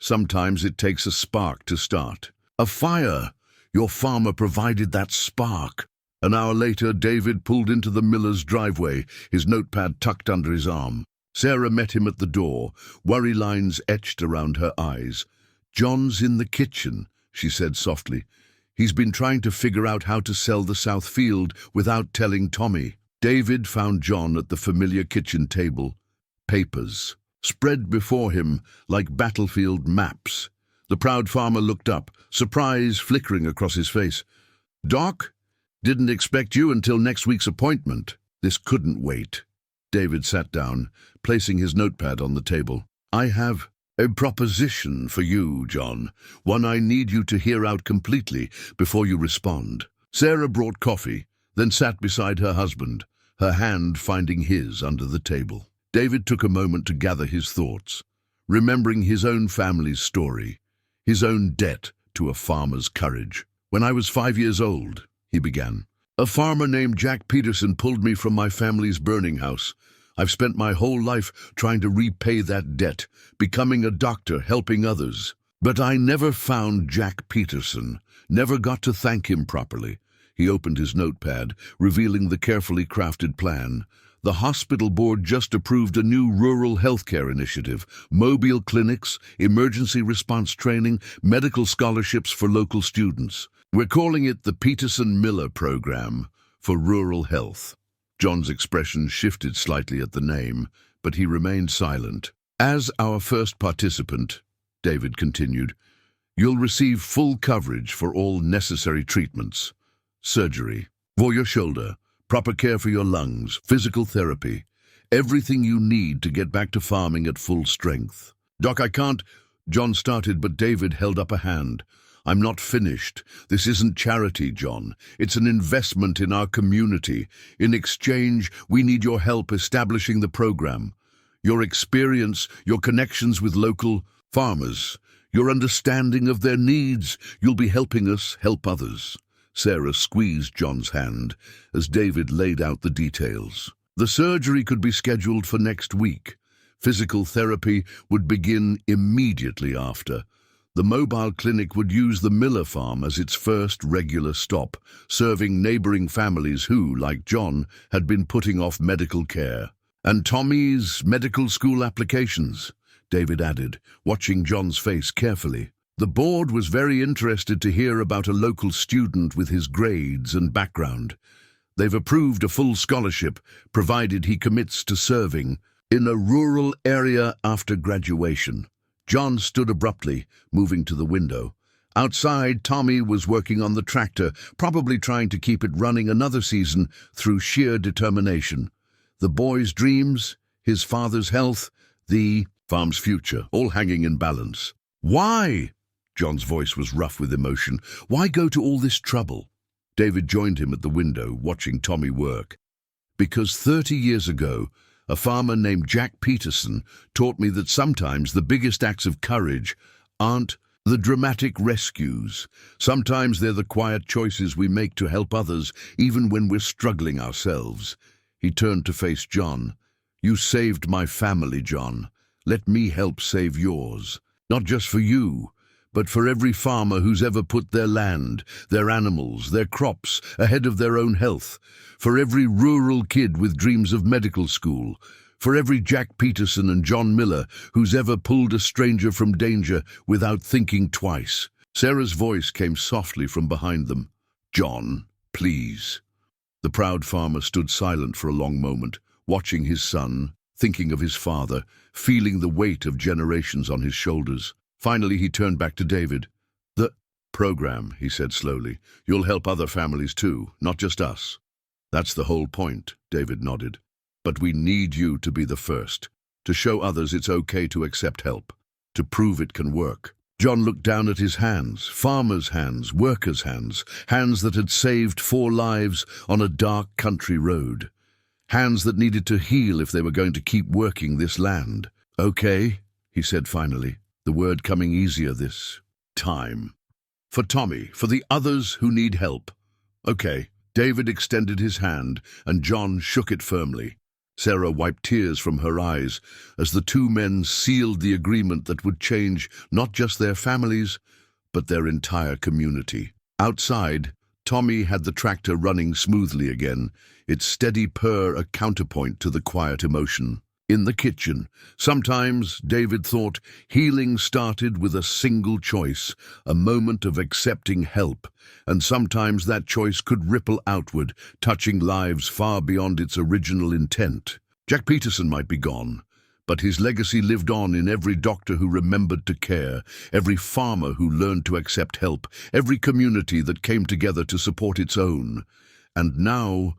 "Sometimes it takes a spark to start." "A fire! Your farmer provided that spark." An hour later, David pulled into the Miller's driveway, his notepad tucked under his arm. Sarah met him at the door, worry lines etched around her eyes. "John's in the kitchen," she said softly. "He's been trying to figure out how to sell the South Field without telling Tommy." David found John at the familiar kitchen table. Papers spread before him like battlefield maps. The proud farmer looked up, surprise flickering across his face. "Doc, didn't expect you until next week's appointment." This couldn't wait. David sat down, placing his notepad on the table. "I have a proposition for you, John, one I need you to hear out completely before you respond." Sarah brought coffee, then sat beside her husband, her hand finding his under the table. David took a moment to gather his thoughts, remembering his own family's story, his own debt to a farmer's courage. "When I was 5 years old," he began, "a farmer named Jack Peterson pulled me from my family's burning house. I've spent my whole life trying to repay that debt, becoming a doctor, helping others. But I never found Jack Peterson, never got to thank him properly." He opened his notepad, revealing the carefully crafted plan. The hospital board just approved a new rural healthcare initiative, mobile clinics, emergency response training, medical scholarships for local students. "We're calling it the Peterson-Miller Program for Rural Health." John's expression shifted slightly at the name, but he remained silent. "As our first participant," David continued, "you'll receive full coverage for all necessary treatments. Surgery for your shoulder, proper care for your lungs, physical therapy, everything you need to get back to farming at full strength." "Doc, I can't," John started, but David held up a hand. "I'm not finished. This isn't charity, John. It's an investment in our community. In exchange, we need your help establishing the program. Your experience, your connections with local farmers, your understanding of their needs. You'll be helping us help others." Sarah squeezed John's hand as David laid out the details. The surgery could be scheduled for next week. Physical therapy would begin immediately after. The mobile clinic would use the Miller farm as its first regular stop, serving neighboring families who, like John, had been putting off medical care. And Tommy's medical school applications, David added, watching John's face carefully. The board was very interested to hear about a local student with his grades and background. They've approved a full scholarship, provided he commits to serving in a rural area after graduation. John stood abruptly, moving to the window. Outside, Tommy was working on the tractor, probably trying to keep it running another season through sheer determination. The boy's dreams, his father's health, the farm's future, all hanging in balance. Why? John's voice was rough with emotion. Why go to all this trouble? David joined him at the window, watching Tommy work. Because 30 years ago, a farmer named Jack Peterson taught me that sometimes the biggest acts of courage aren't the dramatic rescues. Sometimes they're the quiet choices we make to help others, even when we're struggling ourselves. He turned to face John. You saved my family, John. Let me help save yours. Not just for you, but for every farmer who's ever put their land, their animals, their crops ahead of their own health. For every rural kid with dreams of medical school. For every Jack Peterson and John Miller who's ever pulled a stranger from danger without thinking twice. Sarah's voice came softly from behind them. John, please. The proud farmer stood silent for a long moment, watching his son, thinking of his father, feeling the weight of generations on his shoulders. Finally, he turned back to David. The program, he said slowly. You'll help other families too, not just us. That's the whole point, David nodded. But we need you to be the first, to show others it's okay to accept help, to prove it can work. John looked down at his hands, farmers' hands, workers' hands, hands that had saved 4 lives on a dark country road. Hands that needed to heal if they were going to keep working this land. Okay, he said finally, the word coming easier this time. For Tommy, for the others who need help. Okay. David extended his hand, and John shook it firmly. Sarah wiped tears from her eyes as the two men sealed the agreement that would change not just their families, but their entire community. Outside, Tommy had the tractor running smoothly again, its steady purr a counterpoint to the quiet emotion. In the kitchen, sometimes, David thought, healing started with a single choice, a moment of accepting help, and sometimes that choice could ripple outward, touching lives far beyond its original intent. Jack Peterson might be gone, but his legacy lived on in every doctor who remembered to care, every farmer who learned to accept help, every community that came together to support its own. And now,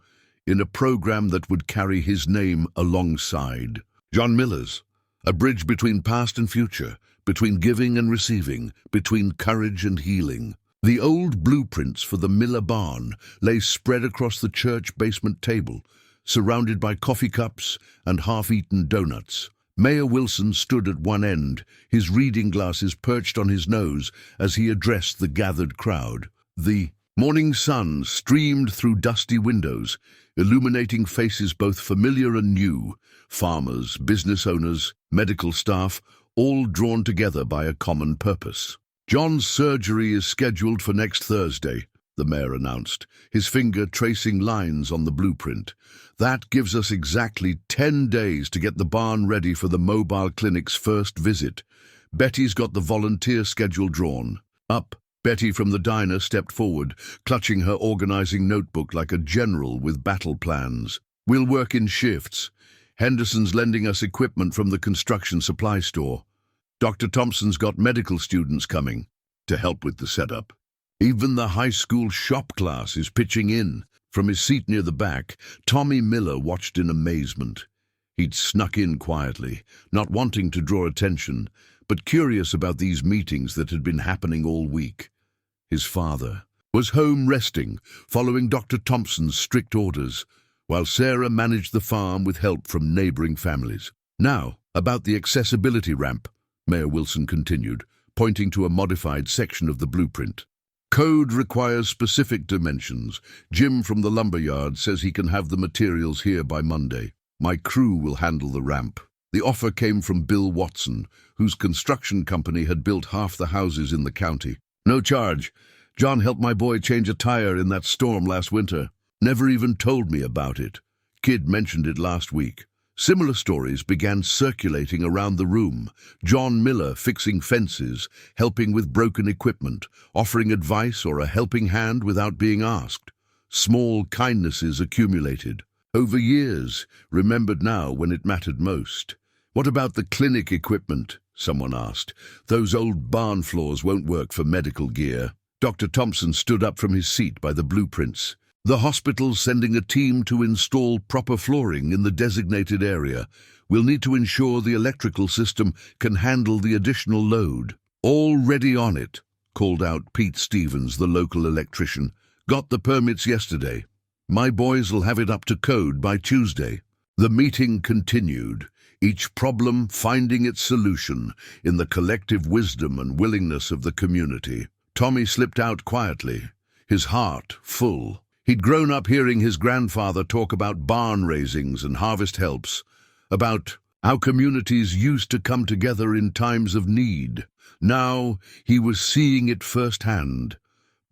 in a program that would carry his name alongside. John Miller's, a bridge between past and future, between giving and receiving, between courage and healing. The old blueprints for the Miller barn lay spread across the church basement table, surrounded by coffee cups and half-eaten donuts. Mayor Wilson stood at one end, his reading glasses perched on his nose as he addressed the gathered crowd. The morning sun streamed through dusty windows, illuminating faces both familiar and new, farmers, business owners, medical staff, all drawn together by a common purpose. John's surgery is scheduled for next Thursday, the mayor announced, his finger tracing lines on the blueprint. That gives us exactly 10 days to get the barn ready for the mobile clinic's first visit. Betty's got the volunteer schedule drawn. Up. Betty from the diner stepped forward, clutching her organizing notebook like a general with battle plans. We'll work in shifts. Henderson's lending us equipment from the construction supply store. Dr. Thompson's got medical students coming to help with the setup. Even the high school shop class is pitching in. From his seat near the back, Tommy Miller watched in amazement. He'd snuck in quietly, not wanting to draw attention, but curious about these meetings that had been happening all week. His father was home resting, following Dr. Thompson's strict orders, while Sarah managed the farm with help from neighboring families. Now, about the accessibility ramp, Mayor Wilson continued, pointing to a modified section of the blueprint. Code requires specific dimensions. Jim from the lumberyard says he can have the materials here by Monday. My crew will handle the ramp. The offer came from Bill Watson, whose construction company had built half the houses in the county. No charge. John helped my boy change a tire in that storm last winter. Never even told me about it. Kid mentioned it last week. Similar stories began circulating around the room. John Miller fixing fences, helping with broken equipment, offering advice or a helping hand without being asked. Small kindnesses accumulated. Over years, remembered now when it mattered most. "What about the clinic equipment?" someone asked. "Those old barn floors won't work for medical gear." Dr. Thompson stood up from his seat by the blueprints. "The hospital's sending a team to install proper flooring in the designated area. We'll need to ensure the electrical system can handle the additional load." "Already on it," called out Pete Stevens, the local electrician. "Got the permits yesterday. My boys will have it up to code by Tuesday." The meeting continued, each problem finding its solution in the collective wisdom and willingness of the community. Tommy slipped out quietly, his heart full. He'd grown up hearing his grandfather talk about barn raisings and harvest helps, about how communities used to come together in times of need. Now he was seeing it firsthand.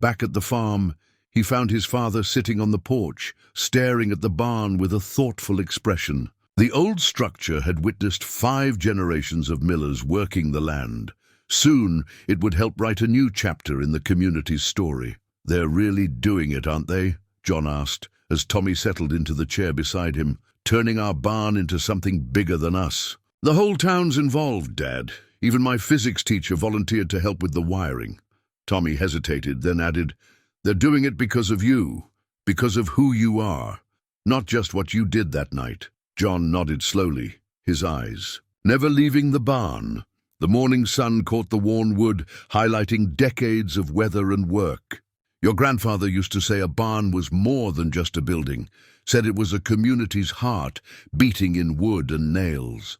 Back at the farm, he found his father sitting on the porch, staring at the barn with a thoughtful expression. The old structure had witnessed 5 generations of millers working the land. Soon it would help write a new chapter in the community's story. "They're really doing it, aren't they?" John asked, as Tommy settled into the chair beside him. "Turning our barn into something bigger than us." "The whole town's involved, Dad. Even my physics teacher volunteered to help with the wiring." Tommy hesitated, then added, "They're doing it because of you, because of who you are, not just what you did that night." John nodded slowly, his eyes. "Never leaving the barn." The morning sun caught the worn wood, highlighting decades of weather and work. "Your grandfather used to say a barn was more than just a building, said it was a community's heart, beating in wood and nails."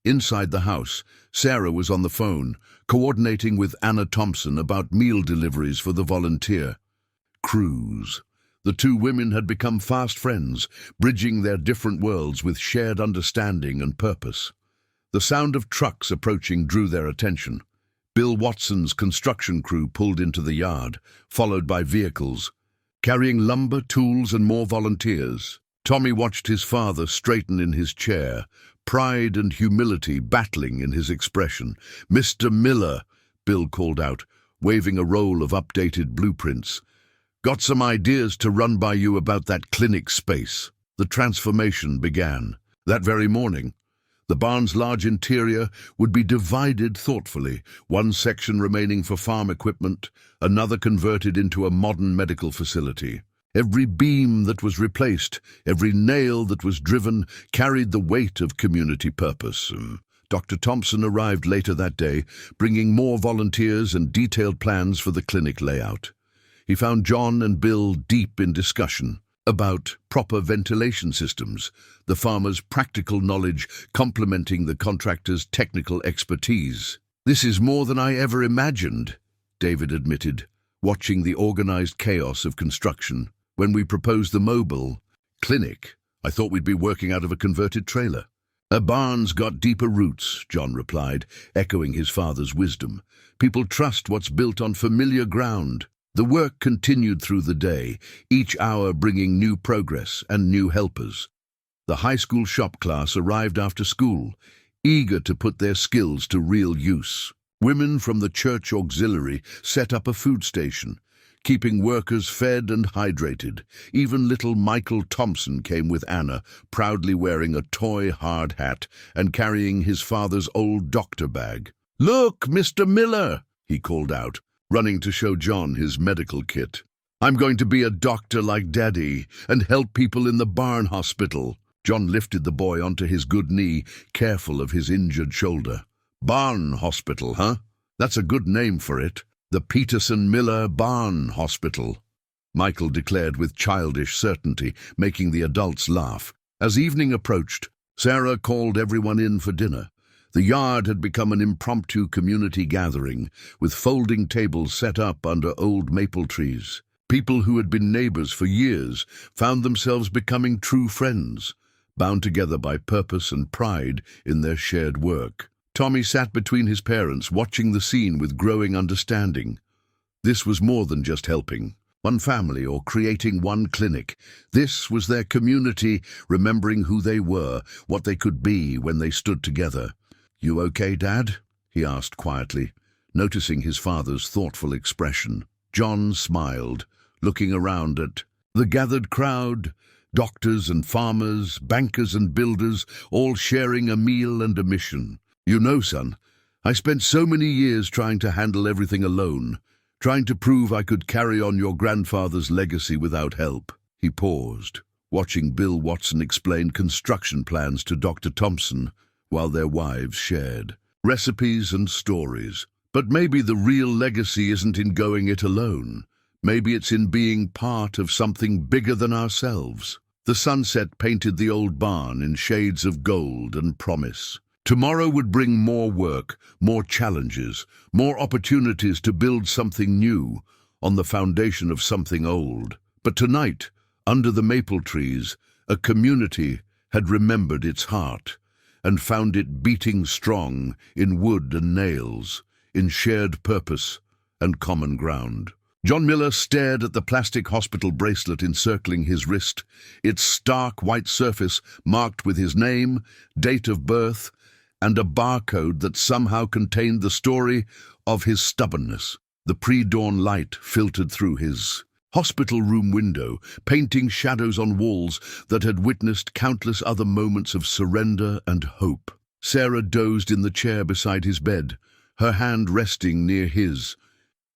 Inside the house, Sarah was on the phone, coordinating with Anna Thompson about meal deliveries for the volunteer crews. The 2 women had become fast friends, bridging their different worlds with shared understanding and purpose. The sound of trucks approaching drew their attention. Bill Watson's construction crew pulled into the yard, followed by vehicles, carrying lumber, tools, and more volunteers. Tommy watched his father straighten in his chair, pride and humility battling in his expression. "Mr. Miller," Bill called out, waving a roll of updated blueprints. "Got some ideas to run by you about that clinic space." The transformation began. That very morning, the barn's large interior would be divided thoughtfully, one section remaining for farm equipment, another converted into a modern medical facility. Every beam that was replaced, every nail that was driven, carried the weight of community purpose. Dr. Thompson arrived later that day, bringing more volunteers and detailed plans for the clinic layout. He found John and Bill deep in discussion about proper ventilation systems, the farmer's practical knowledge complementing the contractor's technical expertise. "This is more than I ever imagined," David admitted, watching the organized chaos of construction. "When we proposed the mobile clinic, I thought we'd be working out of a converted trailer." "A barn's got deeper roots," John replied, echoing his father's wisdom. "People trust what's built on familiar ground." The work continued through the day, each hour bringing new progress and new helpers. The high school shop class arrived after school, eager to put their skills to real use. Women from the church auxiliary set up a food station, keeping workers fed and hydrated. Even little Michael Thompson came with Anna, proudly wearing a toy hard hat and carrying his father's old doctor bag. "Look, Mr. Miller," he called out, running to show John his medical kit. "I'm going to be a doctor like Daddy and help people in the barn hospital." John lifted the boy onto his good knee, careful of his injured shoulder. "Barn hospital, huh? That's a good name for it. The Peterson Miller Barn Hospital," Michael declared with childish certainty, making the adults laugh. As evening approached, Sarah called everyone in for dinner. The yard had become an impromptu community gathering, with folding tables set up under old maple trees. People who had been neighbors for years found themselves becoming true friends, bound together by purpose and pride in their shared work. Tommy sat between his parents, watching the scene with growing understanding. This was more than just helping. one family, or creating one clinic. This was their community, remembering who they were, what they could be when they stood together. "You okay, Dad?" he asked quietly, noticing his father's thoughtful expression. John smiled, looking around at the gathered crowd, doctors and farmers, bankers and builders, all sharing a meal and a mission. "You know, son, I spent so many years trying to handle everything alone, trying to prove I could carry on your grandfather's legacy without help." He paused, watching Bill Watson explain construction plans to Dr. Thompson while their wives shared recipes and stories. "But maybe the real legacy isn't in going it alone. Maybe it's in being part of something bigger than ourselves." The sunset painted the old barn in shades of gold and promise. Tomorrow would bring more work, more challenges, more opportunities to build something new on the foundation of something old. But tonight, under the maple trees, a community had remembered its heart and found it beating strong in wood and nails, in shared purpose and common ground. John Miller stared at the plastic hospital bracelet encircling his wrist, its stark white surface marked with his name, date of birth, and a barcode that somehow contained the story of his stubbornness. The pre-dawn light filtered through his hospital room window, painting shadows on walls that had witnessed countless other moments of surrender and hope. Sarah dozed in the chair beside his bed, her hand resting near his.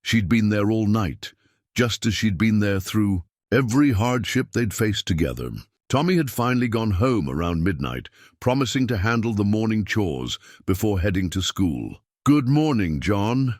She'd been there all night, just as she'd been there through every hardship they'd faced together. Tommy had finally gone home around midnight, promising to handle the morning chores before heading to school. "Good morning, John."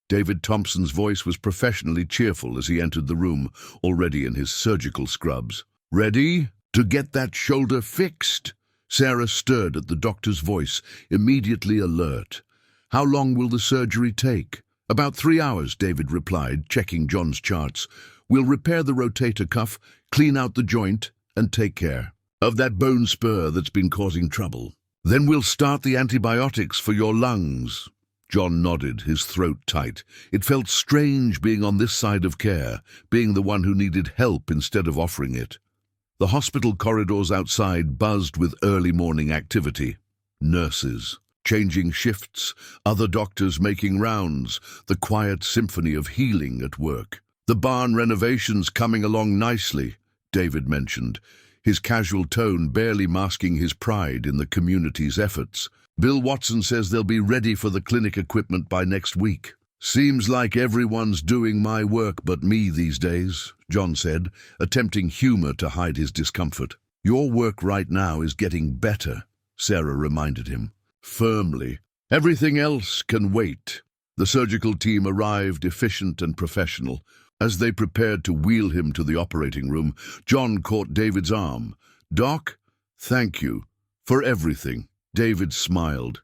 David Thompson's voice was professionally cheerful as he entered the room, already in his surgical scrubs. "Ready to get that shoulder fixed?" Sarah stirred at the doctor's voice, immediately alert. "How long will the surgery take?" "About 3 hours," David replied, checking John's charts. "We'll repair the rotator cuff, clean out the joint, and take care of that bone spur that's been causing trouble. Then we'll start the antibiotics for your lungs." John nodded, his throat tight. It felt strange being on this side of care, being the one who needed help instead of offering it. The hospital corridors outside buzzed with early morning activity. Nurses changing shifts, other doctors making rounds, the quiet symphony of healing at work. "The barn renovation's coming along nicely," David mentioned, his casual tone barely masking his pride in the community's efforts. "Bill Watson says they'll be ready for the clinic equipment by next week." "Seems like everyone's doing my work but me these days," John said, attempting humor to hide his discomfort. "Your work right now is getting better," Sarah reminded him, firmly. "Everything else can wait." The surgical team arrived, efficient and professional. As they prepared to wheel him to the operating room, John caught David's arm. "Doc, thank you for everything." David smiled,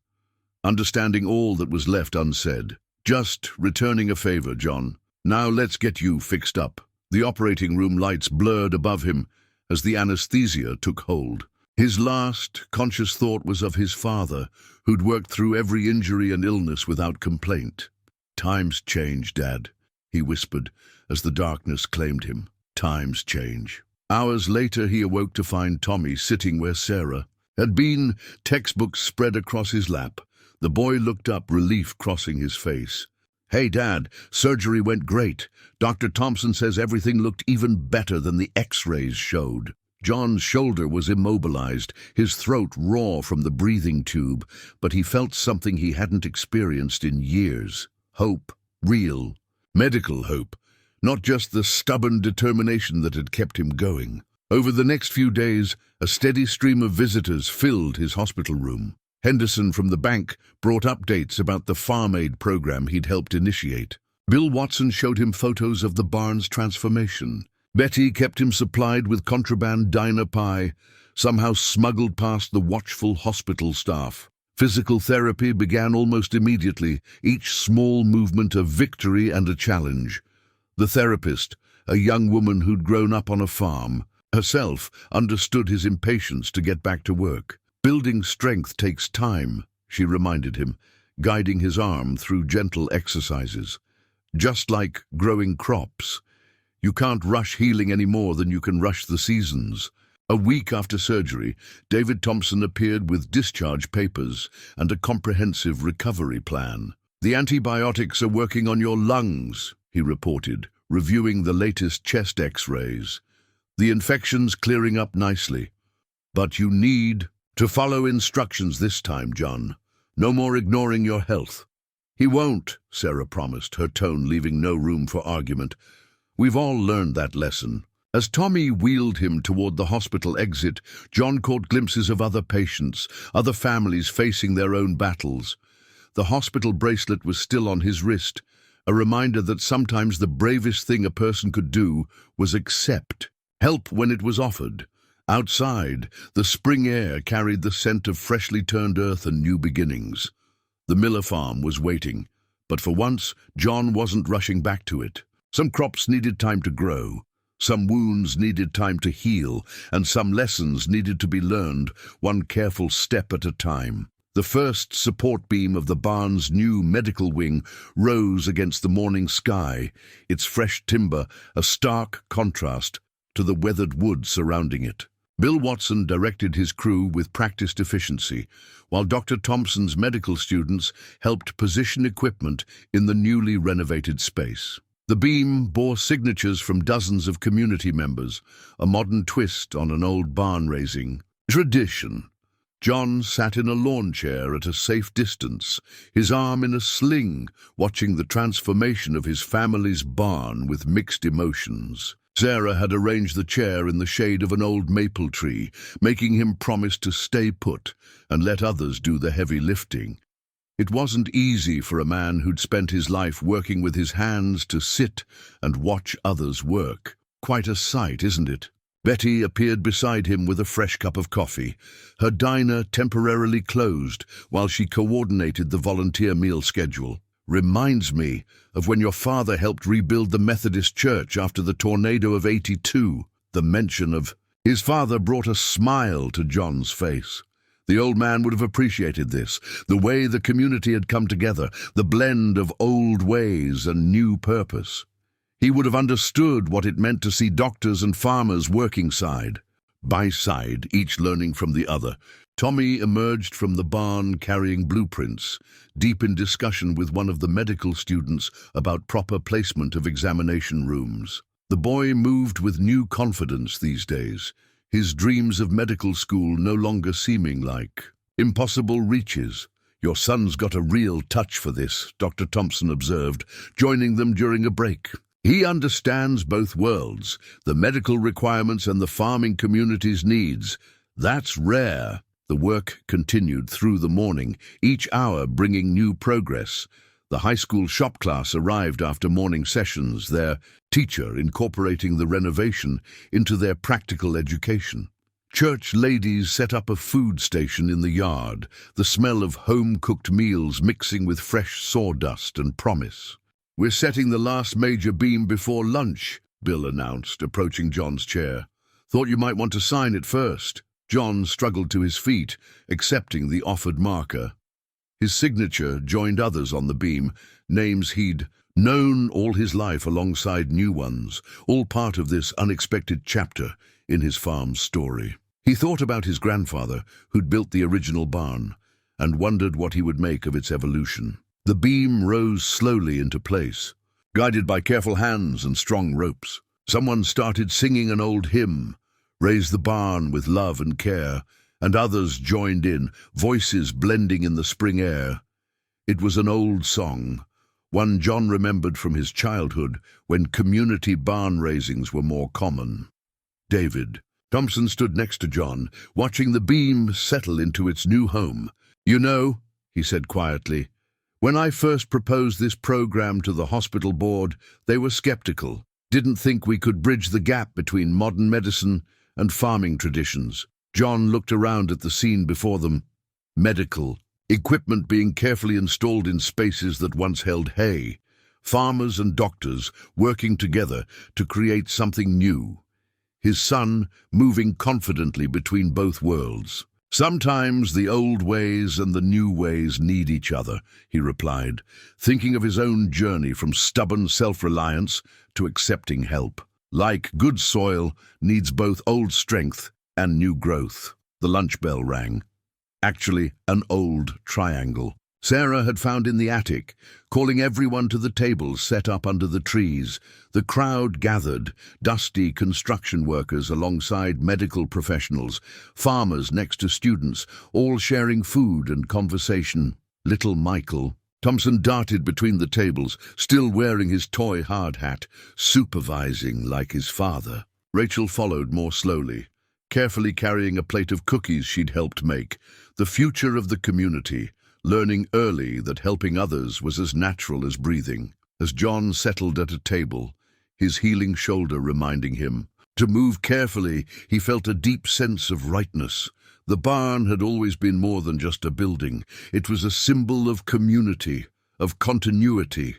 understanding all that was left unsaid. "Just returning a favor, John. Now let's get you fixed up." The operating room lights blurred above him as the anesthesia took hold. His last conscious thought was of his father, who'd worked through every injury and illness without complaint. "Times change, Dad," he whispered as the darkness claimed him. "Times change." Hours later, he awoke to find Tommy sitting where Sarah had been, textbooks spread across his lap. The boy looked up, relief crossing his face. "Hey, Dad, surgery went great. Dr. Thompson says everything looked even better than the X-rays showed." John's shoulder was immobilized, his throat raw from the breathing tube, but he felt something he hadn't experienced in years. Hope, real, medical hope, not just the stubborn determination that had kept him going. Over the next few days, a steady stream of visitors filled his hospital room. Henderson from the bank brought updates about the farm aid program he'd helped initiate. Bill Watson showed him photos of the barn's transformation. Betty kept him supplied with contraband diner pie, somehow smuggled past the watchful hospital staff. Physical therapy began almost immediately, each small movement a victory and a challenge. The therapist, a young woman who'd grown up on a farm, herself understood his impatience to get back to work. "Building strength takes time," she reminded him, guiding his arm through gentle exercises. "Just like growing crops. You can't rush healing any more than you can rush the seasons. A week after surgery, David Thompson appeared with discharge papers and a comprehensive recovery plan. "The antibiotics are working on your lungs," he reported, reviewing the latest chest X-rays. "The infection's clearing up nicely. But you need to follow instructions this time, John. No more ignoring your health." "He won't," Sarah promised, her tone leaving no room for argument. "We've all learned that lesson." As Tommy wheeled him toward the hospital exit, John caught glimpses of other patients, other families facing their own battles. The hospital bracelet was still on his wrist, a reminder that sometimes the bravest thing a person could do was accept help when it was offered. Outside, the spring air carried the scent of freshly turned earth and new beginnings. The Miller farm was waiting, but for once, John wasn't rushing back to it. Some crops needed time to grow, some wounds needed time to heal, and some lessons needed to be learned, one careful step at a time. The first support beam of the barn's new medical wing rose against the morning sky, its fresh timber a stark contrast to the weathered wood surrounding it. Bill Watson directed his crew with practiced efficiency, while Dr. Thompson's medical students helped position equipment in the newly renovated space. The beam bore signatures from dozens of community members, a modern twist on an old barn-raising tradition. John sat in a lawn chair at a safe distance, his arm in a sling, watching the transformation of his family's barn with mixed emotions. Sarah had arranged the chair in the shade of an old maple tree, making him promise to stay put and let others do the heavy lifting. It wasn't easy for a man who'd spent his life working with his hands to sit and watch others work. Quite a sight, isn't it? Betty appeared beside him with a fresh cup of coffee, her diner temporarily closed while she coordinated the volunteer meal schedule. "Reminds me of when your father helped rebuild the Methodist church after the tornado of '82. The mention of his father brought a smile to John's face. The old man would have appreciated this, the way the community had come together, the blend of old ways and new purpose. He would have understood what it meant to see doctors and farmers working side by side, each learning from the other. Tommy emerged from the barn carrying blueprints, deep in discussion with one of the medical students about proper placement of examination rooms. The boy moved with new confidence these days, his dreams of medical school no longer seeming like impossible reaches. "Your son's got a real touch for this," Dr. Thompson observed, joining them during a break. "He understands both worlds, the medical requirements and the farming community's needs. That's rare." The work continued through the morning, each hour bringing new progress. The high school shop class arrived after morning sessions, their teacher incorporating the renovation into their practical education. Church ladies set up a food station in the yard, the smell of home-cooked meals mixing with fresh sawdust and promise. "We're setting the last major beam before lunch," Bill announced, approaching John's chair. "Thought you might want to sign it first." John struggled to his feet, accepting the offered marker. His signature joined others on the beam, names he'd known all his life alongside new ones, all part of this unexpected chapter in his farm's story. He thought about his grandfather, who'd built the original barn, and wondered what he would make of its evolution. The beam rose slowly into place, guided by careful hands and strong ropes. Someone started singing an old hymn, "Raise the barn with love and care," and others joined in, voices blending in the spring air. It was an old song, one John remembered from his childhood when community barn raisings were more common. David Thompson stood next to John, watching the beam settle into its new home. "You know," he said quietly, "when I first proposed this program to the hospital board, they were skeptical, didn't think we could bridge the gap between modern medicine and farming traditions." John looked around at the scene before them. Medical equipment being carefully installed in spaces that once held hay. Farmers and doctors working together to create something new. His son moving confidently between both worlds. "Sometimes the old ways and the new ways need each other," he replied, thinking of his own journey from stubborn self-reliance to accepting help. Like good soil, needs both old strength and new growth. The lunch bell rang. Actually, an old triangle Sarah had found in the attic, calling everyone to the tables set up under the trees. The crowd gathered, dusty construction workers alongside medical professionals, farmers next to students, all sharing food and conversation. Little Michael Thompson darted between the tables, still wearing his toy hard hat, supervising like his father. Rachel followed more slowly, carefully carrying a plate of cookies she'd helped make. The future of the community, learning early that helping others was as natural as breathing. As John settled at a table, his healing shoulder reminding him to move carefully, he felt a deep sense of rightness. The barn had always been more than just a building. It was a symbol of community, of continuity,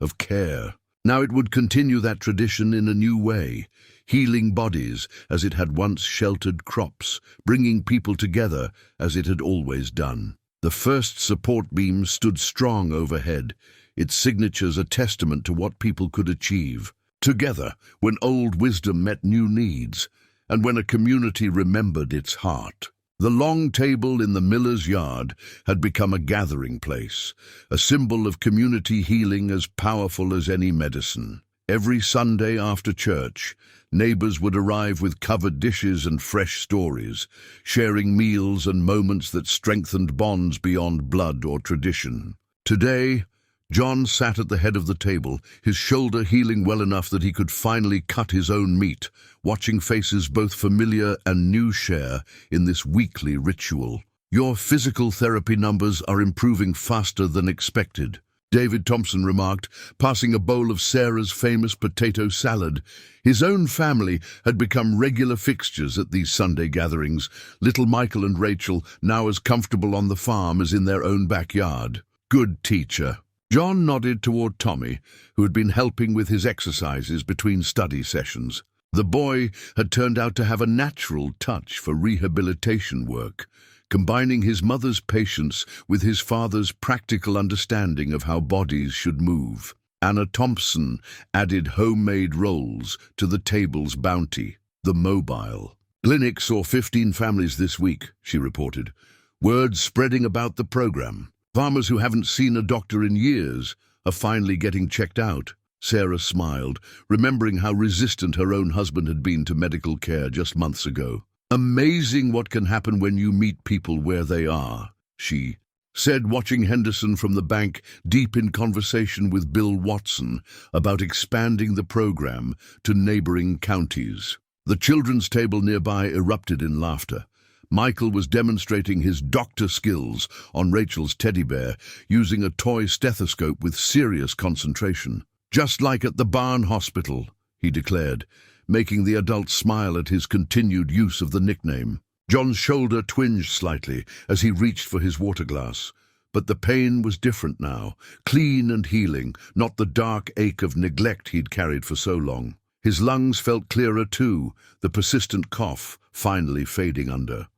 of care. Now it would continue that tradition in a new way, healing bodies as it had once sheltered crops, bringing people together as it had always done. The first support beam stood strong overhead, its signatures a testament to what people could achieve together when old wisdom met new needs, and when a community remembered its heart. The long table in the miller's yard had become a gathering place, a symbol of community healing as powerful as any medicine. Every Sunday after church, neighbors would arrive with covered dishes and fresh stories, sharing meals and moments that strengthened bonds beyond blood or tradition. Today, John sat at the head of the table, his shoulder healing well enough that he could finally cut his own meat, watching faces both familiar and new share in this weekly ritual. Your physical therapy numbers are improving faster than expected, David Thompson remarked, passing a bowl of Sarah's famous potato salad. His own family had become regular fixtures at these Sunday gatherings, little Michael and Rachel now as comfortable on the farm as in their own backyard. Good teacher. John nodded toward Tommy, who had been helping with his exercises between study sessions. The boy had turned out to have a natural touch for rehabilitation work, combining his mother's patience with his father's practical understanding of how bodies should move. Anna Thompson added homemade rolls to the table's bounty. The mobile clinic saw 15 families this week, she reported. Word spreading about the program. Farmers who haven't seen a doctor in years are finally getting checked out. Sarah smiled, remembering how resistant her own husband had been to medical care just months ago. Amazing what can happen when you meet people where they are, she said, watching Henderson from the bank, deep in conversation with Bill Watson about expanding the program to neighboring counties. The children's table nearby erupted in laughter. Michael was demonstrating his doctor skills on Rachel's teddy bear, using a toy stethoscope with serious concentration. Just like at the barn hospital, he declared, making the adult smile at his continued use of the nickname. John's shoulder twinged slightly as he reached for his water glass. But the pain was different now, clean and healing, not the dark ache of neglect he'd carried for so long. His lungs felt clearer too, the persistent cough finally fading under.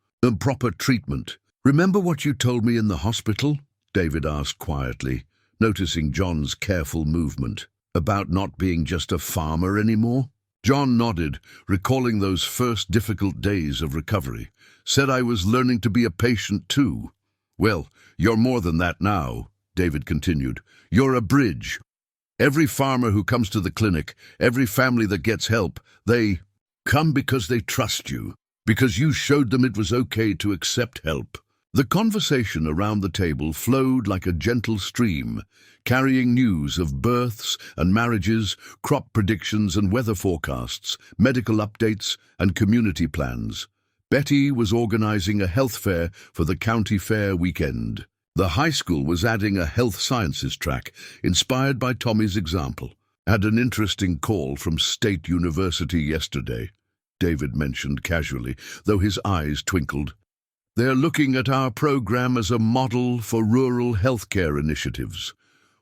Proper treatment. Remember what you told me in the hospital? David asked quietly, noticing John's careful movement. About not being just a farmer anymore? John nodded, recalling those first difficult days of recovery. Said I was learning to be a patient too. Well, you're more than that now, David continued. You're a bridge. Every farmer who comes to the clinic, every family that gets help, they come because they trust you, because you showed them it was okay to accept help. The conversation around the table flowed like a gentle stream, carrying news of births and marriages, crop predictions and weather forecasts, medical updates and community plans. Betty was organizing a health fair for the county fair weekend. The high school was adding a health sciences track, inspired by Tommy's example. Had an interesting call from State University yesterday, David mentioned casually, though his eyes twinkled. They're looking at our program as a model for rural healthcare initiatives,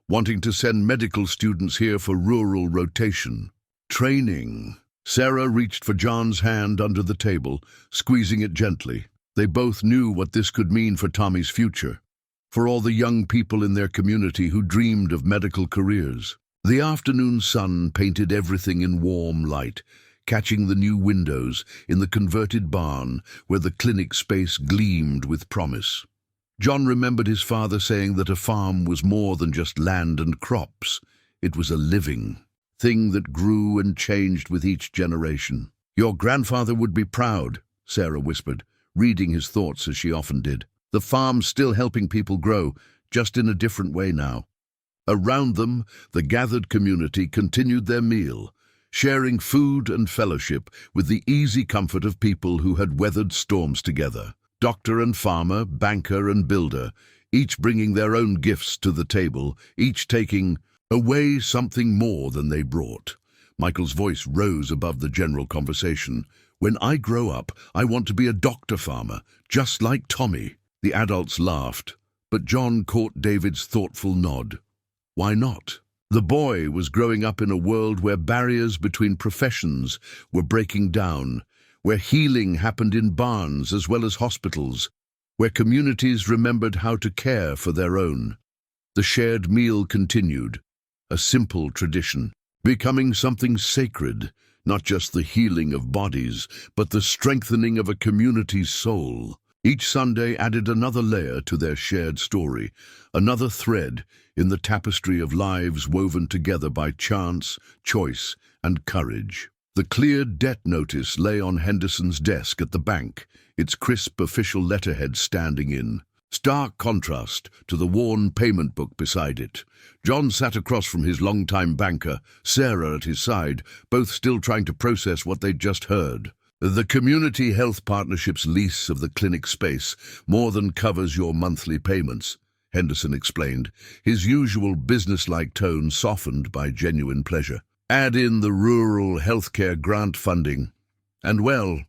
wanting to send medical students here for rural rotation. Training. Sarah reached for John's hand under the table, squeezing it gently. They both knew what this could mean for Tommy's future, for all the young people in their community who dreamed of medical careers. The afternoon sun painted everything in warm light, catching the new windows in the converted barn where the clinic space gleamed with promise. John remembered his father saying that a farm was more than just land and crops. It was a living thing that grew and changed with each generation. "Your grandfather would be proud," Sarah whispered, reading his thoughts as she often did. The farm's still helping people grow, just in a different way now. Around them, the gathered community continued their meal, sharing food and fellowship with the easy comfort of people who had weathered storms together. Doctor and farmer, banker and builder, each bringing their own gifts to the table, each taking away something more than they brought. Michael's voice rose above the general conversation. "When I grow up, I want to be a doctor farmer, just like Tommy." The adults laughed, but John caught David's thoughtful nod. Why not? The boy was growing up in a world where barriers between professions were breaking down, where healing happened in barns as well as hospitals, where communities remembered how to care for their own. The shared meal continued, a simple tradition, becoming something sacred, not just the healing of bodies, but the strengthening of a community's soul. Each Sunday added another layer to their shared story, another thread in the tapestry of lives woven together by chance, choice, and courage. The cleared debt notice lay on Henderson's desk at the bank, its crisp official letterhead standing in stark contrast to the worn payment book beside it. John sat across from his longtime banker, Sarah at his side, both still trying to process what they'd just heard. "The Community Health Partnership's lease of the clinic space more than covers your monthly payments," Henderson explained, his usual businesslike tone softened by genuine pleasure. "Add in the rural healthcare grant funding, and well,"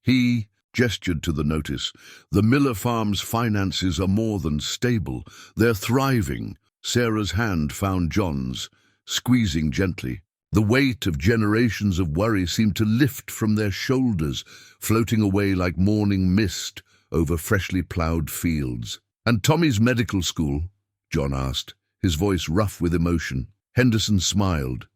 he gestured to the notice, "the Miller Farm's finances are more than stable. They're thriving." Sarah's hand found John's, squeezing gently. The weight of generations of worry seemed to lift from their shoulders, floating away like morning mist over freshly ploughed fields. "And Tommy's medical school?" John asked, his voice rough with emotion. Henderson smiled,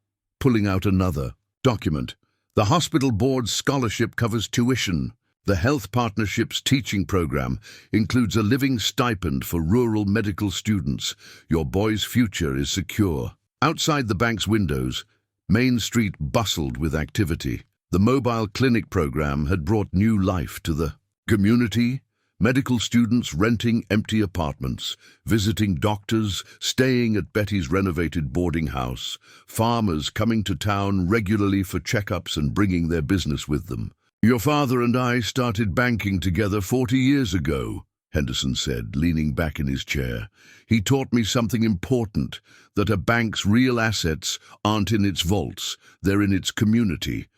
pulling out another document. "The hospital board's scholarship covers tuition. The Health Partnership's teaching program includes a living stipend for rural medical students. Your boy's future is secure." Outside the bank's windows, Main Street bustled with activity. The mobile clinic program had brought new life to the community. Medical students renting empty apartments, visiting doctors, staying at Betty's renovated boarding house, farmers coming to town regularly for checkups and bringing their business with them. "Your father and I started banking together 40 years ago, Henderson said, leaning back in his chair. "He taught me something important, that a bank's real assets aren't in its vaults, they're in its community.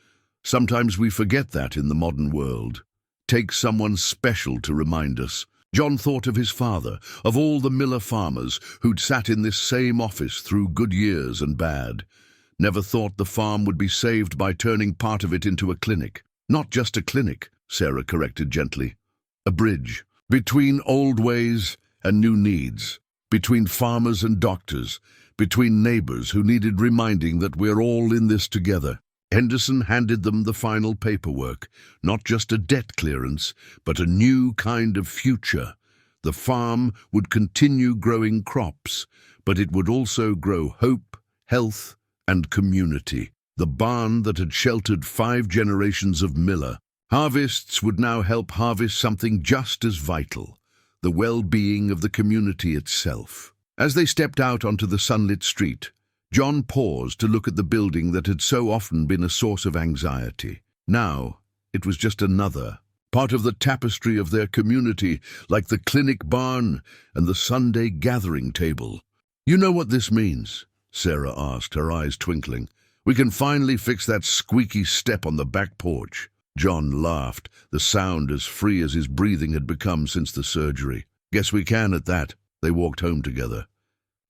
Sometimes we forget that in the modern world. Takes someone special to remind us." John thought of his father, of all the Miller farmers who'd sat in this same office through good years and bad. Never thought the farm would be saved by turning part of it into a clinic. "Not just a clinic," Sarah corrected gently. "A bridge between old ways and new needs, between farmers and doctors, between neighbors who needed reminding that we're all in this together." Henderson handed them the final paperwork, not just a debt clearance, but a new kind of future. The farm would continue growing crops, but it would also grow hope, health, and community. The barn that had sheltered 5 generations of Miller harvests would now help harvest something just as vital, the well-being of the community itself. As they stepped out onto the sunlit street, John paused to look at the building that had so often been a source of anxiety. Now, it was just another part of the tapestry of their community, like the clinic barn and the Sunday gathering table. "You know what this means?" Sarah asked, her eyes twinkling. "We can finally fix that squeaky step on the back porch." John laughed, the sound as free as his breathing had become since the surgery. "Guess we can at that." They walked home together.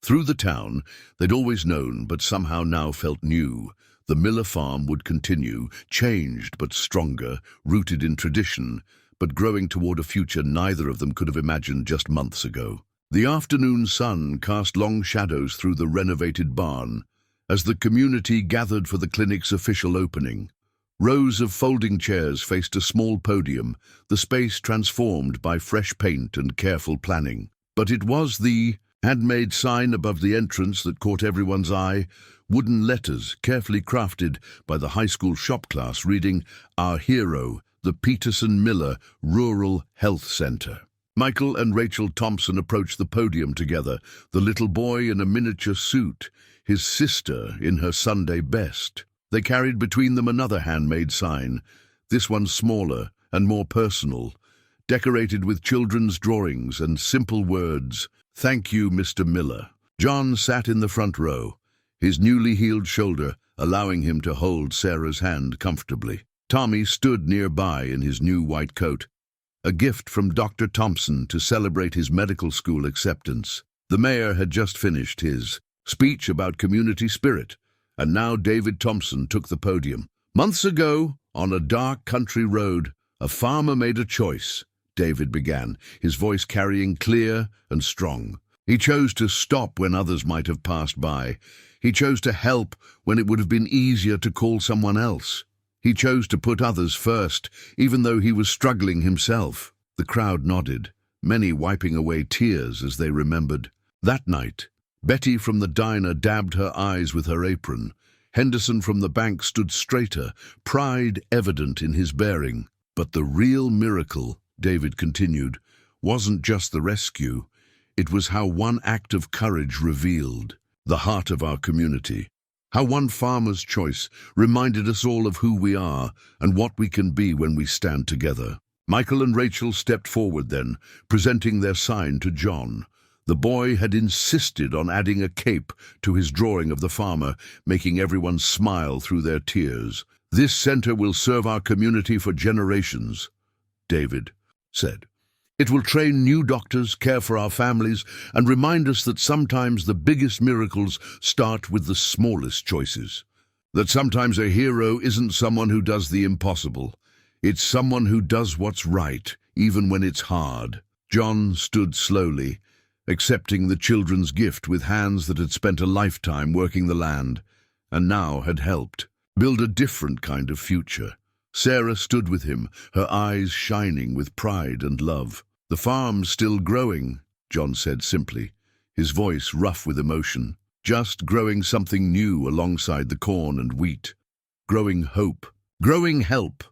Through the town, they'd always known, but somehow now felt new. The Miller farm would continue, changed but stronger, rooted in tradition, but growing toward a future neither of them could have imagined just months ago. The afternoon sun cast long shadows through the renovated barn, as the community gathered for the clinic's official opening. Rows of folding chairs faced a small podium, the space transformed by fresh paint and careful planning. But it was the handmade sign above the entrance that caught everyone's eye, wooden letters carefully crafted by the high school shop class reading, "Our hero, the Peterson Miller Rural Health Center." Michael and Rachel Thompson approached the podium together, the little boy in a miniature suit, his sister in her Sunday best. They carried between them another handmade sign, this one smaller and more personal, decorated with children's drawings and simple words, "Thank you, Mr. Miller." John sat in the front row, his newly healed shoulder allowing him to hold Sarah's hand comfortably. Tommy stood nearby in his new white coat, a gift from Dr. Thompson to celebrate his medical school acceptance. The mayor had just finished his speech about community spirit, and now David Thompson took the podium. "Months ago, on a dark country road, a farmer made a choice," David began, his voice carrying clear and strong. "He chose to stop when others might have passed by. He chose to help when it would have been easier to call someone else. He chose to put others first, even though he was struggling himself." The crowd nodded, many wiping away tears as they remembered. That night, Betty from the diner dabbed her eyes with her apron. Henderson from the bank stood straighter, pride evident in his bearing. But the real miracle, David continued, wasn't just the rescue. It was how one act of courage revealed the heart of our community. How one farmer's choice reminded us all of who we are and what we can be when we stand together. Michael and Rachel stepped forward then, presenting their sign to John. The boy had insisted on adding a cape to his drawing of the farmer, making everyone smile through their tears. "This center will serve our community for generations," David said. "It will train new doctors, care for our families, and remind us that sometimes the biggest miracles start with the smallest choices. That sometimes a hero isn't someone who does the impossible. It's someone who does what's right, even when it's hard." John stood slowly, accepting the children's gift with hands that had spent a lifetime working the land, and now had helped build a different kind of future. Sarah stood with him, her eyes shining with pride and love. "The farm's still growing," John said simply, his voice rough with emotion. "Just growing something new alongside the corn and wheat. Growing hope, growing help,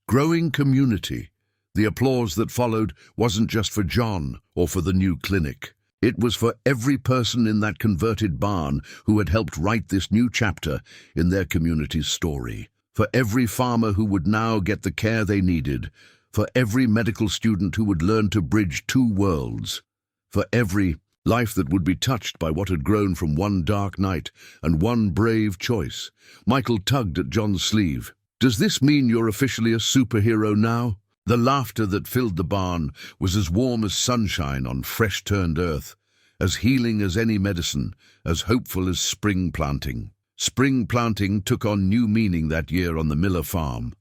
growing community." The applause that followed wasn't just for John or for the new clinic. It was for every person in that converted barn who had helped write this new chapter in their community's story. For every farmer who would now get the care they needed. For every medical student who would learn to bridge two worlds. For every life that would be touched by what had grown from one dark night and one brave choice. Michael tugged at John's sleeve. "Does this mean you're officially a superhero now?" The laughter that filled the barn was as warm as sunshine on fresh-turned earth, as healing as any medicine, as hopeful as spring planting. Spring planting took on new meaning that year on the Miller farm.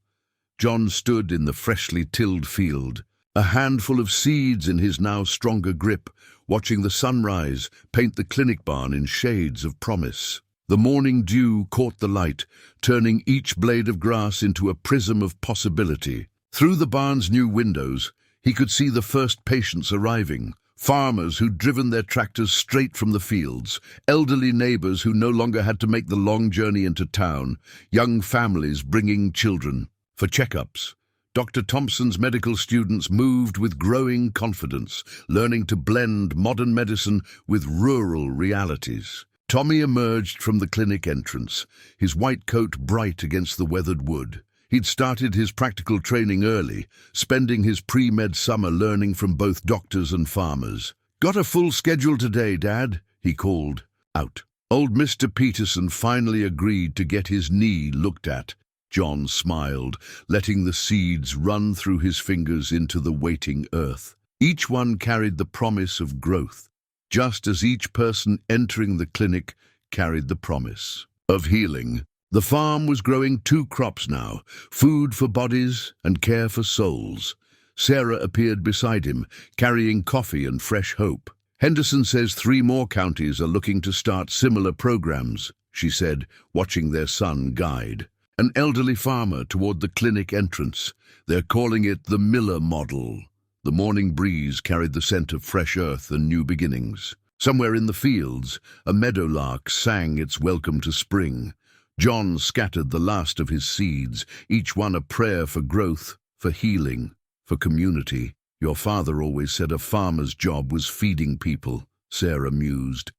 John stood in the freshly tilled field, a handful of seeds in his now stronger grip, watching the sunrise paint the clinic barn in shades of promise. The morning dew caught the light, turning each blade of grass into a prism of possibility. Through the barn's new windows, he could see the first patients arriving, farmers who'd driven their tractors straight from the fields, elderly neighbors who no longer had to make the long journey into town, young families bringing children for checkups. Dr. Thompson's medical students moved with growing confidence, learning to blend modern medicine with rural realities. Tommy emerged from the clinic entrance, his white coat bright against the weathered wood. He'd started his practical training early, spending his pre-med summer learning from both doctors and farmers. "Got a full schedule today, Dad," he called out. Old Mr. Peterson finally agreed to get his knee looked at. John smiled, letting the seeds run through his fingers into the waiting earth. Each one carried the promise of growth, just as each person entering the clinic carried the promise of healing. The farm was growing 2 crops now, food for bodies and care for souls. Sarah appeared beside him, carrying coffee and fresh hope. "Henderson says 3 more counties are looking to start similar programs," she said, watching their son guide. An elderly farmer toward the clinic entrance. They're calling it the Miller model. The morning breeze carried the scent of fresh earth and new beginnings. Somewhere in the fields, a meadowlark sang its welcome to spring. John scattered the last of his seeds, each one a prayer for growth, for healing, for community. Your father always said a farmer's job was feeding people, Sarah mused.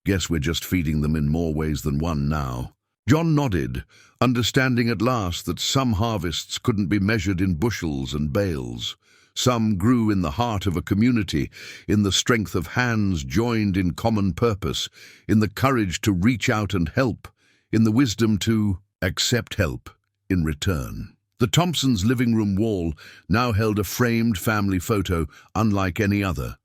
Guess we're just feeding them in more ways than one now. John nodded, understanding at last that some harvests couldn't be measured in bushels and bales. Some grew in the heart of a community, in the strength of hands joined in common purpose, in the courage to reach out and help, in the wisdom to accept help in return. The Thompsons' living room wall now held a framed family photo unlike any other.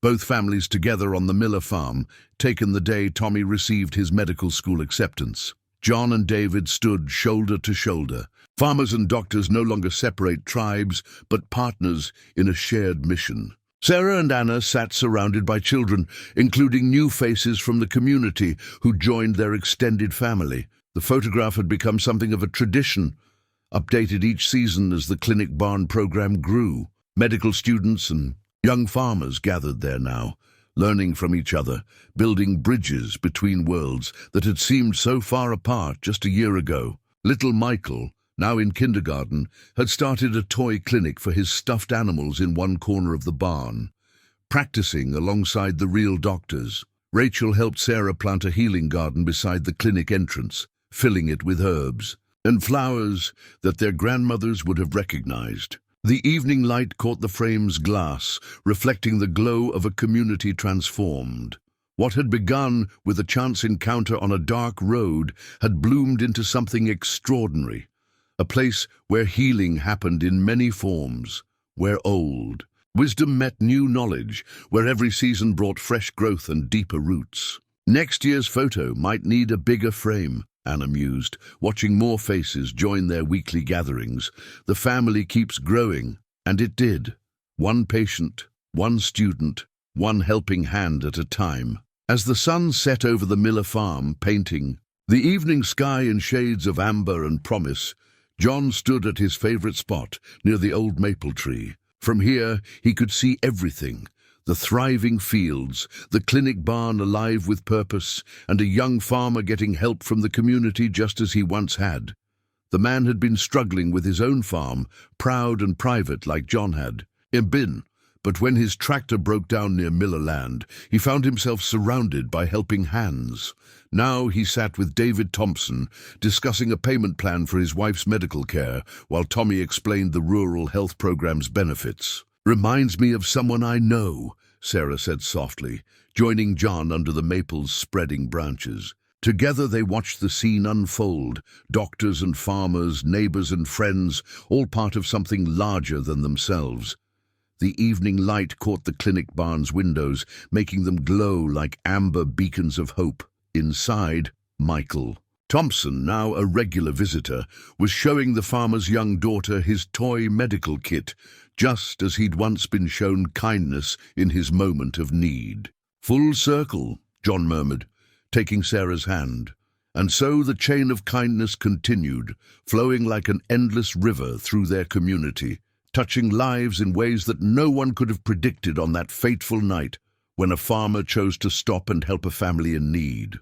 Both families together on the Miller farm, taken the day Tommy received his medical school acceptance. John and David stood shoulder to shoulder. Farmers and doctors no longer separate tribes, but partners in a shared mission. Sarah and Anna sat surrounded by children, including new faces from the community who joined their extended family. The photograph had become something of a tradition, updated each season as the clinic barn program grew. Medical students and young farmers gathered there now, learning from each other, building bridges between worlds that had seemed so far apart just a year ago. Little Michael, now in kindergarten, had started a toy clinic for his stuffed animals in one corner of the barn, practicing alongside the real doctors. Rachel helped Sarah plant a healing garden beside the clinic entrance, filling it with herbs and flowers that their grandmothers would have recognized. The evening light caught the frame's glass, reflecting the glow of a community transformed. What had begun with a chance encounter on a dark road had bloomed into something extraordinary, a place where healing happened in many forms, where old wisdom met new knowledge, where every season brought fresh growth and deeper roots. Next year's photo might need a bigger frame, Anna mused, watching more faces join their weekly gatherings. The family keeps growing, and it did. One patient, one student, one helping hand at a time. As the sun set over the Miller farm, painting the evening sky in shades of amber and promise, John stood at his favorite spot near the old maple tree. From here, he could see everything. The thriving fields, the clinic barn alive with purpose, and a young farmer getting help from the community just as he once had. The man had been struggling with his own farm, proud and private like John had been, but when his tractor broke down near Miller land, he found himself surrounded by helping hands. Now he sat with David Thompson, discussing a payment plan for his wife's medical care, while Tommy explained the rural health program's benefits. "Reminds me of someone I know," Sarah said softly, joining John under the maple's spreading branches. Together they watched the scene unfold, doctors and farmers, neighbors and friends, all part of something larger than themselves. The evening light caught the clinic barn's windows, making them glow like amber beacons of hope. Inside, Michael Thompson, now a regular visitor, was showing the farmer's young daughter his toy medical kit, just as he'd once been shown kindness in his moment of need. "Full circle," John murmured, taking Sarah's hand. And so the chain of kindness continued, flowing like an endless river through their community, touching lives in ways that no one could have predicted on that fateful night when a farmer chose to stop and help a family in need.